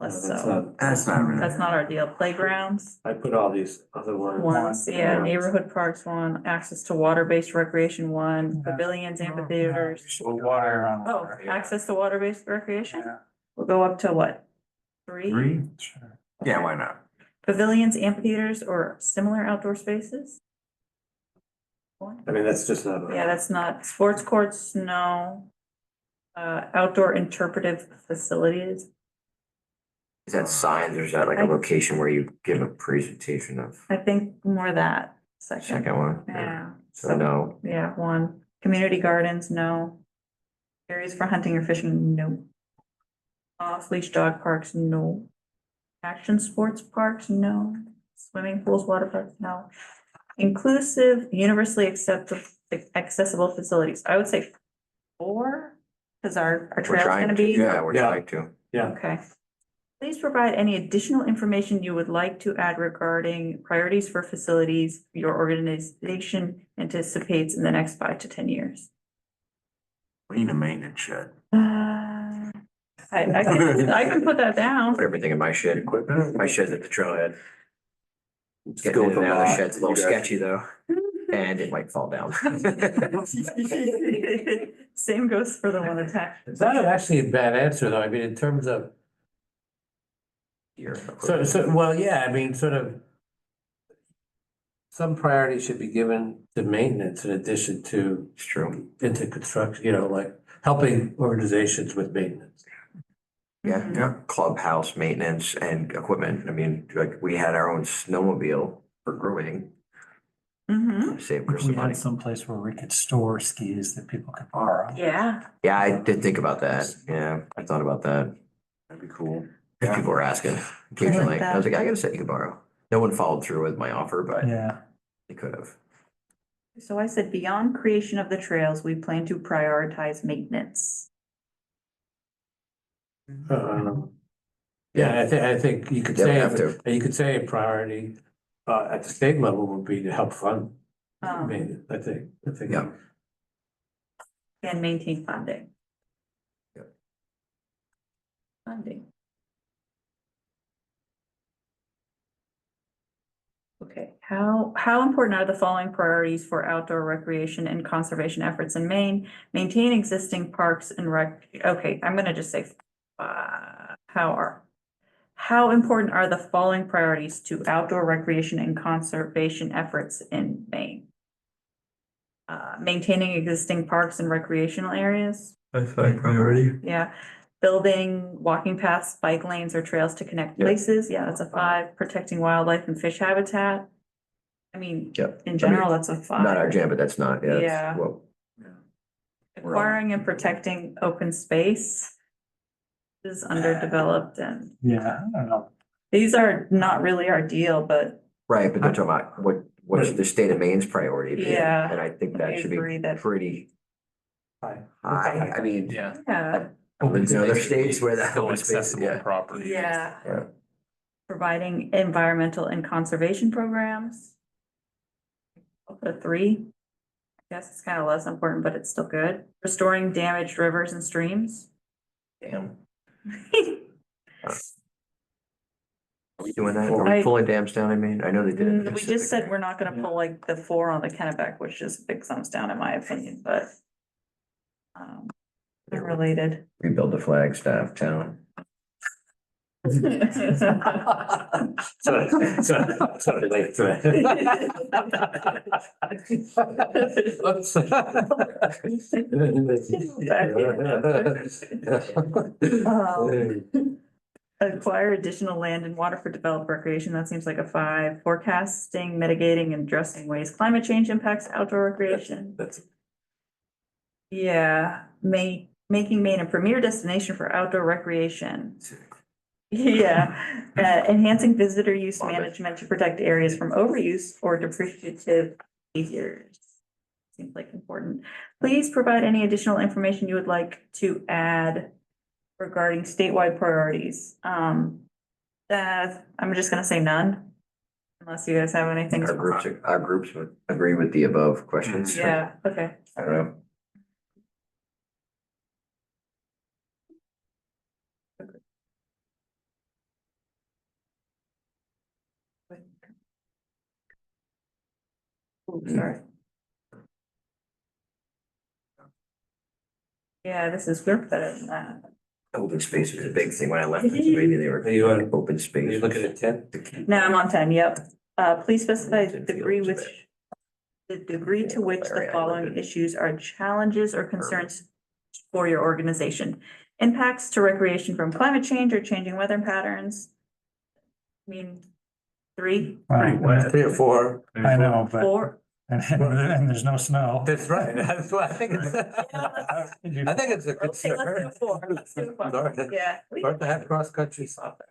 Less That's so. not, That's not really. That's not our deal. Playgrounds, I put all these other ones. ones, yeah, Yeah. neighborhood parks, 1, access to water-based recreation, 1, Yeah. pavilions, amphitheaters. Water on Oh, water. access to water-based recreation? Yeah, We'll go up to what? 3? 3? sure. Yeah, why not? Pavilions, amphitheaters, or similar outdoor spaces? I mean, that's just not. Yeah, that's not, sports courts, no. Outdoor interpretive facilities, Is that signs or is that like a location where you give a presentation of I think more that the second, second one? yeah. So no, Yeah, 1, community gardens, no. Areas for hunting or fishing, no. Off-leash dog parks, no. Action sports parks, no. Swimming pools, water parks, no. Inclusive, universally accessible facilities, I would say 4, because our we're trail's trying gonna to, be. yeah, we're Yeah. trying to. Okay. Please provide any additional information you would like to add regarding priorities for facilities your organization anticipates in the next 5 to 10 years. We need a maintenance shed. I can put that down. Put everything in my shed. My shed's at the trailhead. Let's Getting go in with and the out of the lot. shed's a little You got- sketchy though, and it might fall down. Same goes for the one attached. It's not actually a bad answer, though. I mean, in terms of, Here. well, yeah, I mean, sort of. Some priority should be given to maintenance in addition to It's true. into construction, like helping organizations with maintenance. Yeah, yeah. Clubhouse maintenance and equipment. I mean, like we had our own snowmobile for growing, Mm-hmm, saved If us some we money. had someplace where we could store skis that people could borrow. yeah. Yeah, I did think about that. Yeah, I thought about that. That'd be cool. If people were asking occasionally. I was that. like, I got a set you can borrow. No one followed through with my offer, but Yeah, they could have. So I said, beyond creation of the trails, we plan to prioritize maintenance. Yeah, I think you could Yeah, we say, have to. you could say a priority at the state level would be to help fund Um, maintenance, I think. Yeah. And maintain funding. Yep. Funding. Okay, how important are the following priorities for outdoor recreation and conservation efforts in Maine? Maintain existing parks and okay, I'm gonna just say, how important are the following priorities to outdoor recreation and conservation efforts in Maine? Maintaining existing parks and recreational areas, That's my priority. yeah. Building walking paths, bike lanes, or trails to connect Yep. places, yeah, that's a 5. Protecting wildlife and fish habitat. I mean, Yep. in general, that's a 5. Not our jam, but that's not, yeah. Yeah. That's what- Acquiring and protecting open space is underdeveloped, and yeah, I don't know. these are not really our deal, but Right, but they're talking about what's the state of Maine's priority being, Yeah, and I think I that should be agree that- pretty High. high. I mean, Yeah. yeah, there's other states where that Still open space, accessible yeah. property. yeah. Yeah. Providing environmental and conservation programs. I'll put a 3. I guess it's kind of less important, but it's still good. Restoring damaged rivers and streams. Damn. Are we doing that? Are we I- pulling dams down, I mean? I know they did it. in We just Pacific. said we're not gonna pull like the 4 on the Kennebec, which is a big thumbs down in my opinion, but. They're related. Rebuild the Flagstaff town. Sorry, late for that. Acquire additional land and water for developed recreation, that seems like a 5. Forecasting, mitigating, and addressing ways climate change impacts outdoor recreation. That's, Yeah, making Maine a premier destination for outdoor recreation. Yeah, enhancing visitor use Love it. management to protect areas from overuse or depreciative behaviors. Seems like important. Please provide any additional information you would like to add regarding statewide priorities. That, I'm just gonna say none. Unless you guys have anything. Our groups would agree with the above questions. Yeah, okay. I don't know. Ooh, sorry. Yeah, this is, we're better than that. Open space was a big thing when I left Pennsylvania. They were Are you on- open Are space. you looking at 10? No, I'm on 10, yep. Please specify the degree to which the following issues are challenges or concerns for your organization. Impacts to recreation from climate change or changing weather patterns. I mean, 3, Well, 3 or 4. I know, but, four. and there's no snow. That's right. That's what I think it's. I think it's a good. Okay, let's do 4. Let's do 4. Yeah. Start to have cross-country soccer.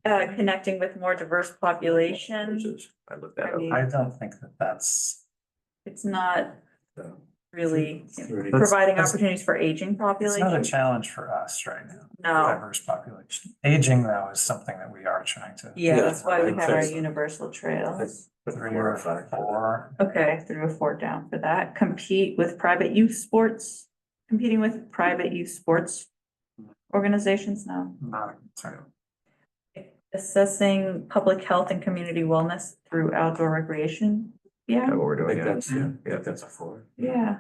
Connecting with more diverse populations. I looked that I up. mean, I don't think that that's, it's not really That's- providing that's- opportunities for aging it's not a population. challenge for us right now. No, Diverse population. Aging though is something that we are trying to. yeah, that's why we I'd have say our so. universal trails. That's 3 or 4. Okay, 3 or 4 down for that. Compete with private youth sports, competing with private youth sports organizations, no. Not a concern. Assessing public health and community wellness through outdoor recreation. That's Yeah, what we're I doing. think Yeah. that's, yeah, yeah, that's a 4. yeah.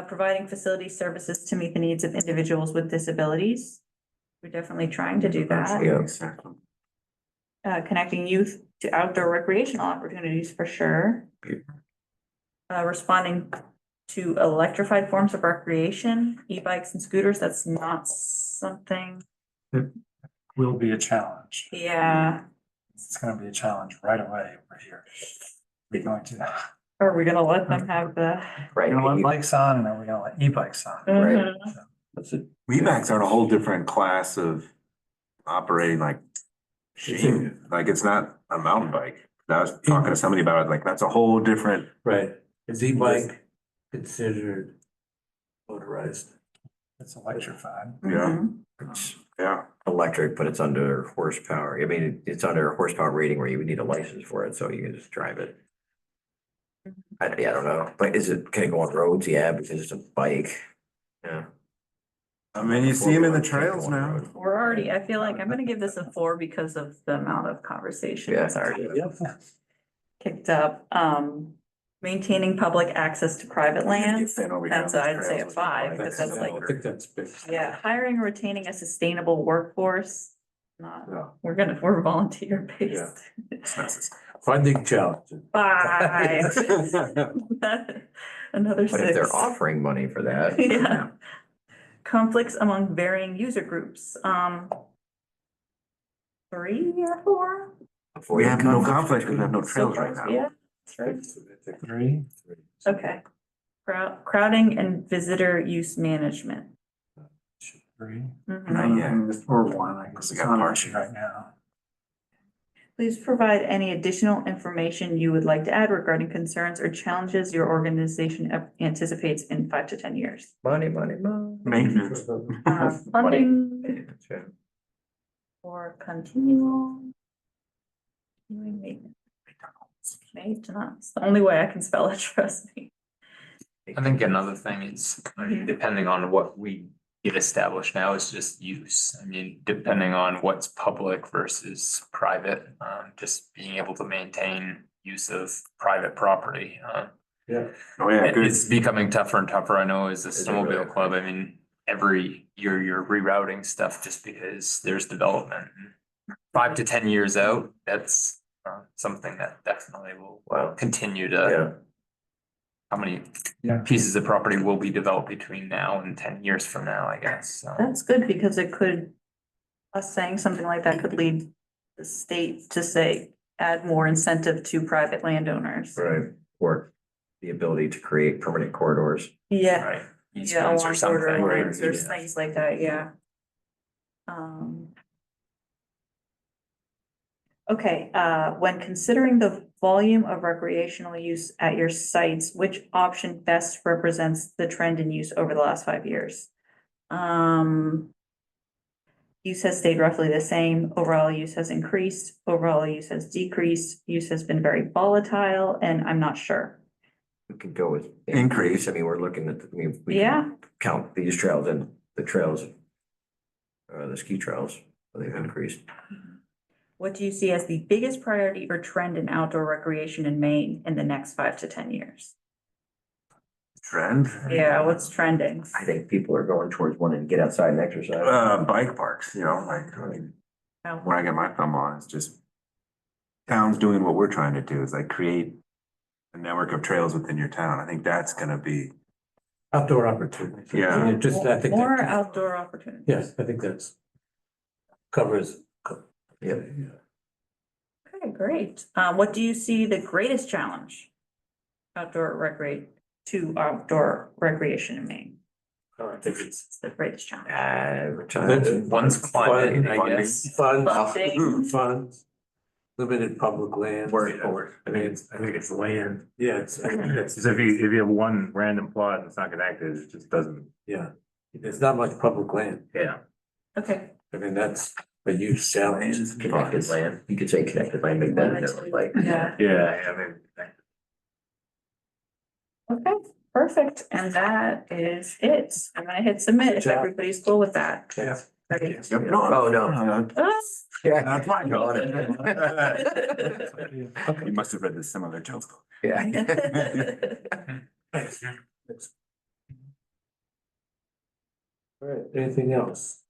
Providing facility services to meet the needs of individuals with disabilities. We're definitely trying to do that. Yeah. Connecting youth to outdoor recreational opportunities for sure. Responding to electrified forms of recreation, e-bikes and scooters, that's not something, Will be a challenge. yeah. It's gonna be a challenge right away. We're here. We're going to, Are we gonna let them have the? Right. we're gonna let bikes on and then we're gonna let e-bikes on. Right. That's it. WeMacs are a whole different class of operating like machine. Like it's not a mountain bike. I was talking to somebody about it, like that's a whole different, Right. Is e-bike considered motorized? It's electrified. Mhm. It's yeah. electric, but it's under horsepower. I mean, it's under a horsepower rating where you would need a license for it, so you can just drive it. I don't know, but can it go on roads? Yeah, because it's a bike. Yeah. I mean, you see them in the Four-wheeler can't trails go on now. road. We're already, I feel like I'm gonna give this a 4 because of the amount of conversation that's Yeah. already Yep. kicked up. Maintaining public access to private lands. That's, I'd say, a 5, because that's I like, think that's big. yeah, hiring and retaining a sustainable workworkose. Not, Yeah. we're volunteer based. Funding challenges. 5. Another But if they're 6. offering money for that. Yeah. Conflicts among varying user groups, 3 or 4? We have no conflict because we have no trails right now. Yeah, that's right. 3. Okay. Crowding and visitor use management. 3. Mhm. Not yet. Or 1, I guess. We It's got not an parking. issue right now. Please provide any additional information you would like to add regarding concerns or challenges your organization anticipates in 5 to 10 years. Money. Maintenance. Funding Yeah. for continuing maintenance. Maintenance, the only way I can spell it, trust me. I think another thing is, I mean, depending on what we get established now is just use. I mean, depending on what's public versus private, just being able to maintain use of private property. Oh, yeah, good. It's becoming tougher and tougher, I know, as a Is it really? snowmobile club. I mean, every year you're rerouting stuff just because there's development. 5 to 10 years out, that's something that definitely will Wow. continue to, Yeah. how many Yeah. pieces of property will be developed between now and 10 years from now, I guess, so. That's good because it could, us saying something like that could lead the state to say, add more incentive to private landowners. Right. Or the ability to create permanent corridors. Yeah, Right. yeah, Easements or along something, border right? lines, there's Yeah. things like that, yeah. Okay, when considering the volume of recreational use at your sites, which option best represents the trend in use over the last 5 years? use has stayed roughly the same, overall use has increased, overall use has decreased, use has been very volatile, and I'm not sure. We could go with increase. I mean, we're looking at, we can Yeah, count these trails and the trails. The ski trails, they've increased. what do you see as the biggest priority or trend in outdoor recreation in Maine in the next 5 to 10 years? Trend? Yeah, what's trending? I think people are going towards wanting to get outside and exercise. Bike parks, you know, like, I mean, Oh, what I get my thumb on is just towns doing what we're trying to do is like create a network of trails within your town. I think that's gonna be, Outdoor opportunities. Yeah. Just, I think. More that- outdoor opportunities. Yes, I think that's covers. Yep. Okay, great. What do you see the greatest challenge? Outdoor recreation in Maine? I think it's. It's the greatest challenge. One's climate, I Funding, guess. Funding. Funds, limited public land. I think it's land. Yeah, it's, I think that's, Because if you have one random plot and it's not connected, it just doesn't, yeah, there's not much public land. yeah. Okay, I mean, that's a huge challenge. Connected land, you could say connected land, make that like. yeah, Yeah, I mean. okay, perfect. And that is it. I'm gonna hit submit if Good job. everybody's cool with that. Yeah. Ready? Oh, no. Ah. Yeah. That's fine. Got it. you must have read this similar joke. Yeah. All right, anything else?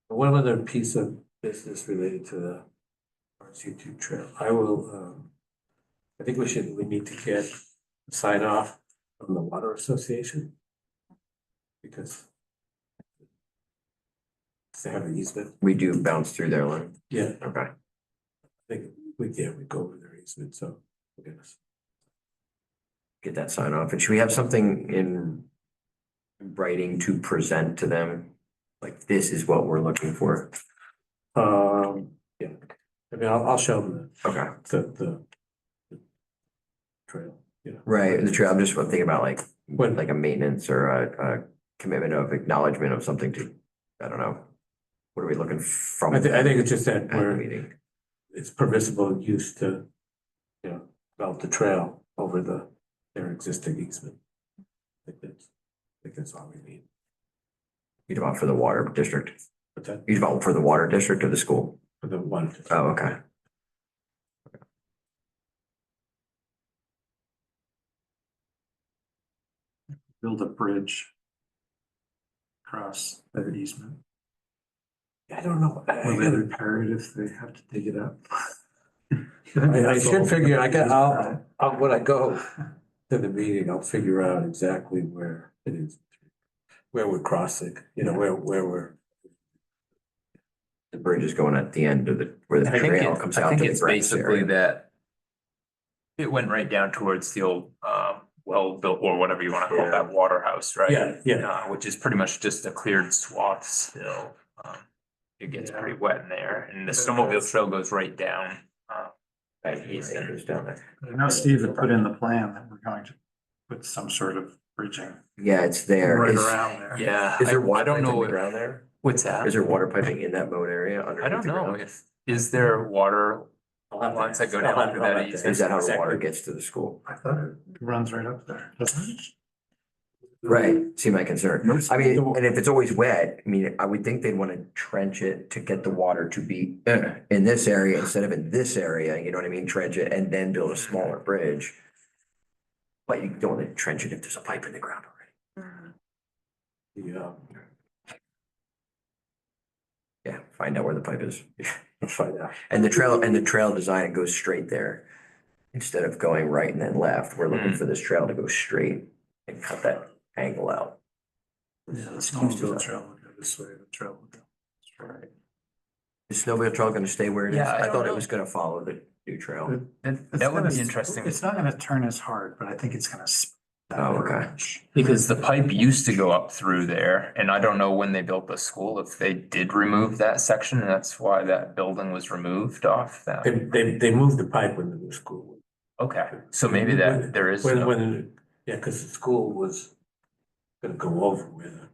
One other piece of business related to the RC2 trail, I think we need to get a sign off from the Water Association. Because they have an easement, We do bounce through their line. yeah, Okay. I think we go over their easement, so. we'll get us- Get that sign off. And should we have something in writing to present to them? Like, this is what we're looking for. Yeah, I mean, I'll show them Okay. the trail, you know. Right, the trail, I'm just thinking about like, When- like a maintenance or a commitment of acknowledgement of something to, I don't know. What are we looking from? I think it's just that at the we're, meeting? it's permissible use to, you know, develop the trail over their existing easement. I think that's all we need. You talk about for the water district? But that, You talk about for the water district or the school? for the one. Oh, okay. Build a bridge across that easement. I don't know. Will they repair it if they have to dig it up? I should figure, when I go to the meeting, I'll figure out exactly where it is. Where we're crossing, you know, where we're, The bridge is going at the end of where the trail comes out to the it's grass basically area. that. It went right down towards the old, well built, or whatever you wanna call that water house, right? yeah. Which is pretty much just a cleared swath still. It gets pretty wet in there, and the snowmobile trail goes right down, that east It end. goes down there. I know Steve had put in the plan that we're going to put some sort of bridging Yeah, it's there. right Is- around there. Yeah, Is there I water don't piping know, around there? what's that? Is there water piping in that moat area underneath I don't the know ground? is there water lines that go down through that east? Is that how the water Exactly. gets to the school? I thought it runs right up there, doesn't it? Right, see my concern. I mean, and if it's always wet, I mean, I would think they'd want to trench it to get the water to be in this area instead of in this area, you know what I mean? Trench it and then build a smaller bridge. But you don't want to trench it if there's a pipe in the ground already. Mhm. Yeah, find out where the pipe is. Find out. And the trail design goes straight there. Instead of going right and then left, we're looking for this trail to go straight and cut that angle out. Yeah, the snowmobile trail will go this way, the trail will go. Right. Is snowmobile trail gonna stay where it is? Yeah, I I don't thought it know. was gonna follow the new trail. That would be interesting. It's not gonna turn as hard, but I think it's gonna. Oh, okay. Because the pipe used to go up through there, and I don't know when they built the school, if they did remove that section, and that's why that building was removed off that. They moved the pipe when the new school. Okay, so maybe that there is. When, yeah, cause the school was gonna go over where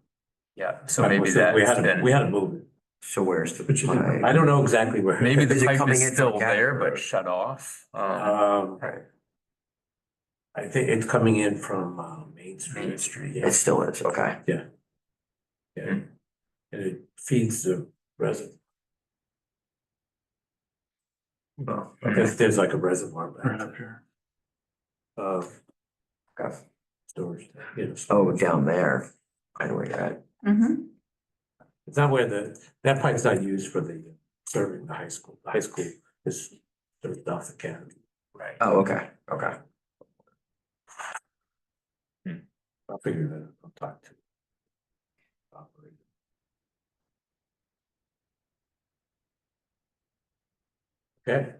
Yeah, so maybe We that's had to, been, we had to move it. So where's the Which is, pipe? I don't know exactly where. maybe Is the it pipe coming is in from still Cabot there, Road? but shut off. Right. I think it's coming in from, Main Street. Main Street. Yeah, It still is, okay. yeah. And it feeds the reservoir. There's like a reservoir Right back up here. there. Okay. Storage, you know. Oh, down there. I know where you're at. Mm-hmm. It's not where that pipe's not used for the serving the high school. The high school is served off the academy. Right. Oh, okay, okay. I'll figure that out. I'll talk to. Operator. Okay.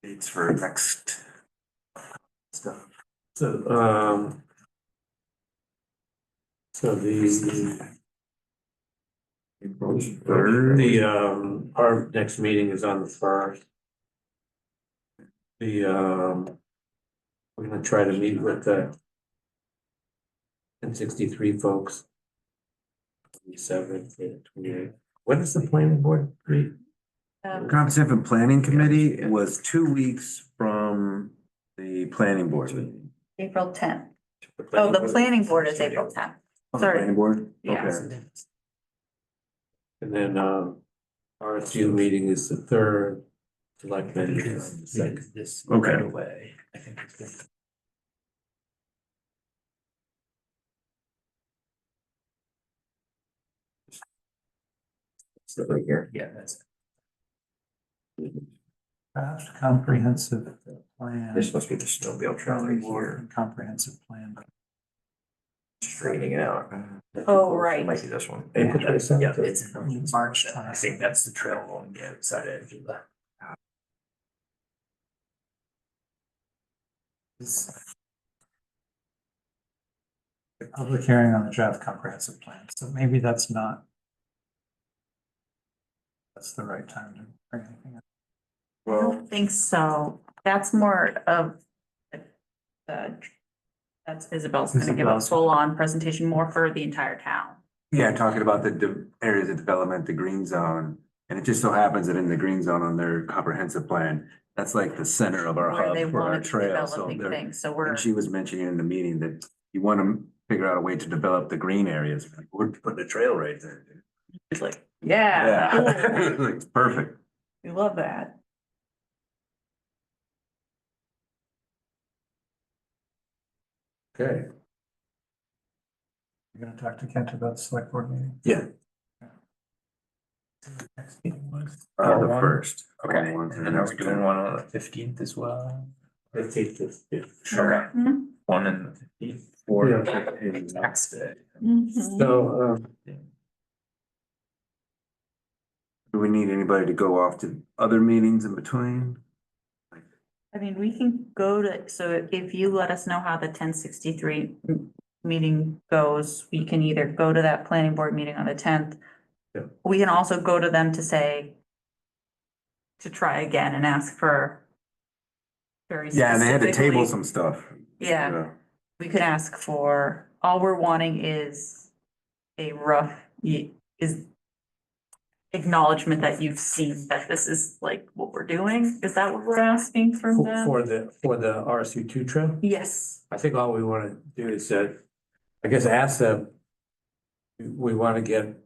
Dates for next stuff. So, so the, our next meeting is on the 1st. We're gonna try to meet with the 1063 folks. 27th, 28th. When is the planning board meet? Comprehensive Planning Committee was 2 weeks from the planning board meeting. April tenth. Oh, the planning board is April tenth. Oh, the Sorry. Planning board? Yeah. Okay. And then, RSU meeting is the 3rd, selectmen is on the 2nd. Okay. Away. I think it's good. Is it right here? Yeah, that's. Draft comprehensive plan. This must be the snowmobile trail right here. Comprehensive plan. Straightening it out. Oh, right. Might be this one. April 27th. Yeah, it's in March I think that's the trail along the outside edge of the. Public hearing on the draft comprehensive plan, so maybe that's not. That's the right time to bring anything up. I don't think so. That's more of that's Isabel's gonna give a Isabel's. full-on presentation more for the entire town. Yeah, talking about the areas of development, the green zone. And it just so happens that in the green zone on their comprehensive plan, that's like the center of our Where they hub for want our to be trail. So developing they're, things, so and we're, she was mentioning in the meeting that you want to figure out a way to develop the green areas. Like, we're putting a trail right there. dude. it's like, yeah, cool. Like, it's perfect. We love that. Okay. You're gonna talk to Kent about the select board meeting? Yeah. Next meeting was. The one. first. Okay, On to and the then are next we doing two. one on the 15th as well? 15th is, yeah. Okay, Mhm. one in the 15th, or Yeah. next day. Mhm. So, Do we need anybody to go off to other meetings in between? I mean, we can go to, so if you let us know how the 1063 meeting goes, we can either go to that planning board meeting on the 10th. Yeah. We can also go to them to say, to try again and ask for very Yeah, and they had to table specifically- some stuff. Yeah, we could ask for, all we're wanting is a rough, is acknowledgement that you've seen that this is like what we're doing. Is that what we're asking from them? for the RSU2 trail, Yes. I think all we want to do is I guess ask them, we want to get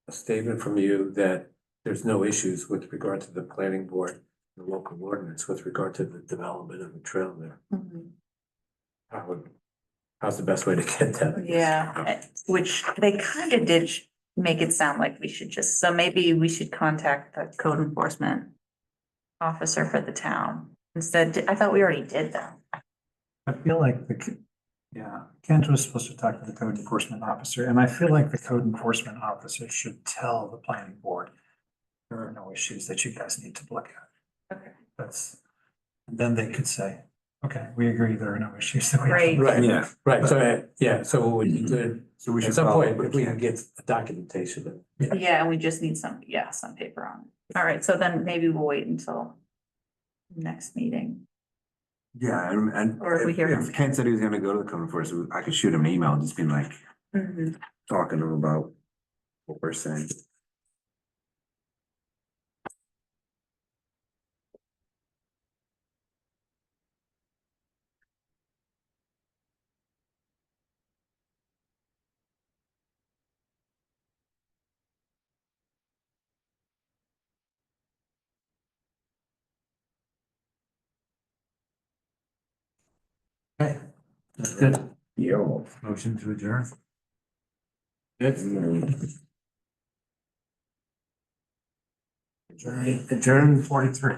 a statement from you that there's no issues with regard to the planning board, the local ordinance with regard to the development of the trail there. Mhm. How's the best way to get that? Yeah, which they kind of did make it sound like we should just, so maybe we should contact the code enforcement officer for the town. Instead, I thought we already did that. I feel like Kent was supposed to talk to the code enforcement officer, and I feel like the code enforcement officer should tell the planning board there are no issues that you guys need to look at. Okay. Then they could say, okay, we agree there are no issues that we. have to Right. look at." Right, Yeah, right, so, yeah, so it would be good, so we at should. some follow point, up with if we can Kent. get a documentation of. Yeah, and we just need some paper on it. All right, so then maybe we'll wait until next meeting. Yeah, and Or if we hear if Kent said he was gonna go to the code enforcement, I could shoot him an email, just being like, Mhm. talking to him about what we're saying. Okay, that's good. Yo. Motion to adjourn. Adjourn 43.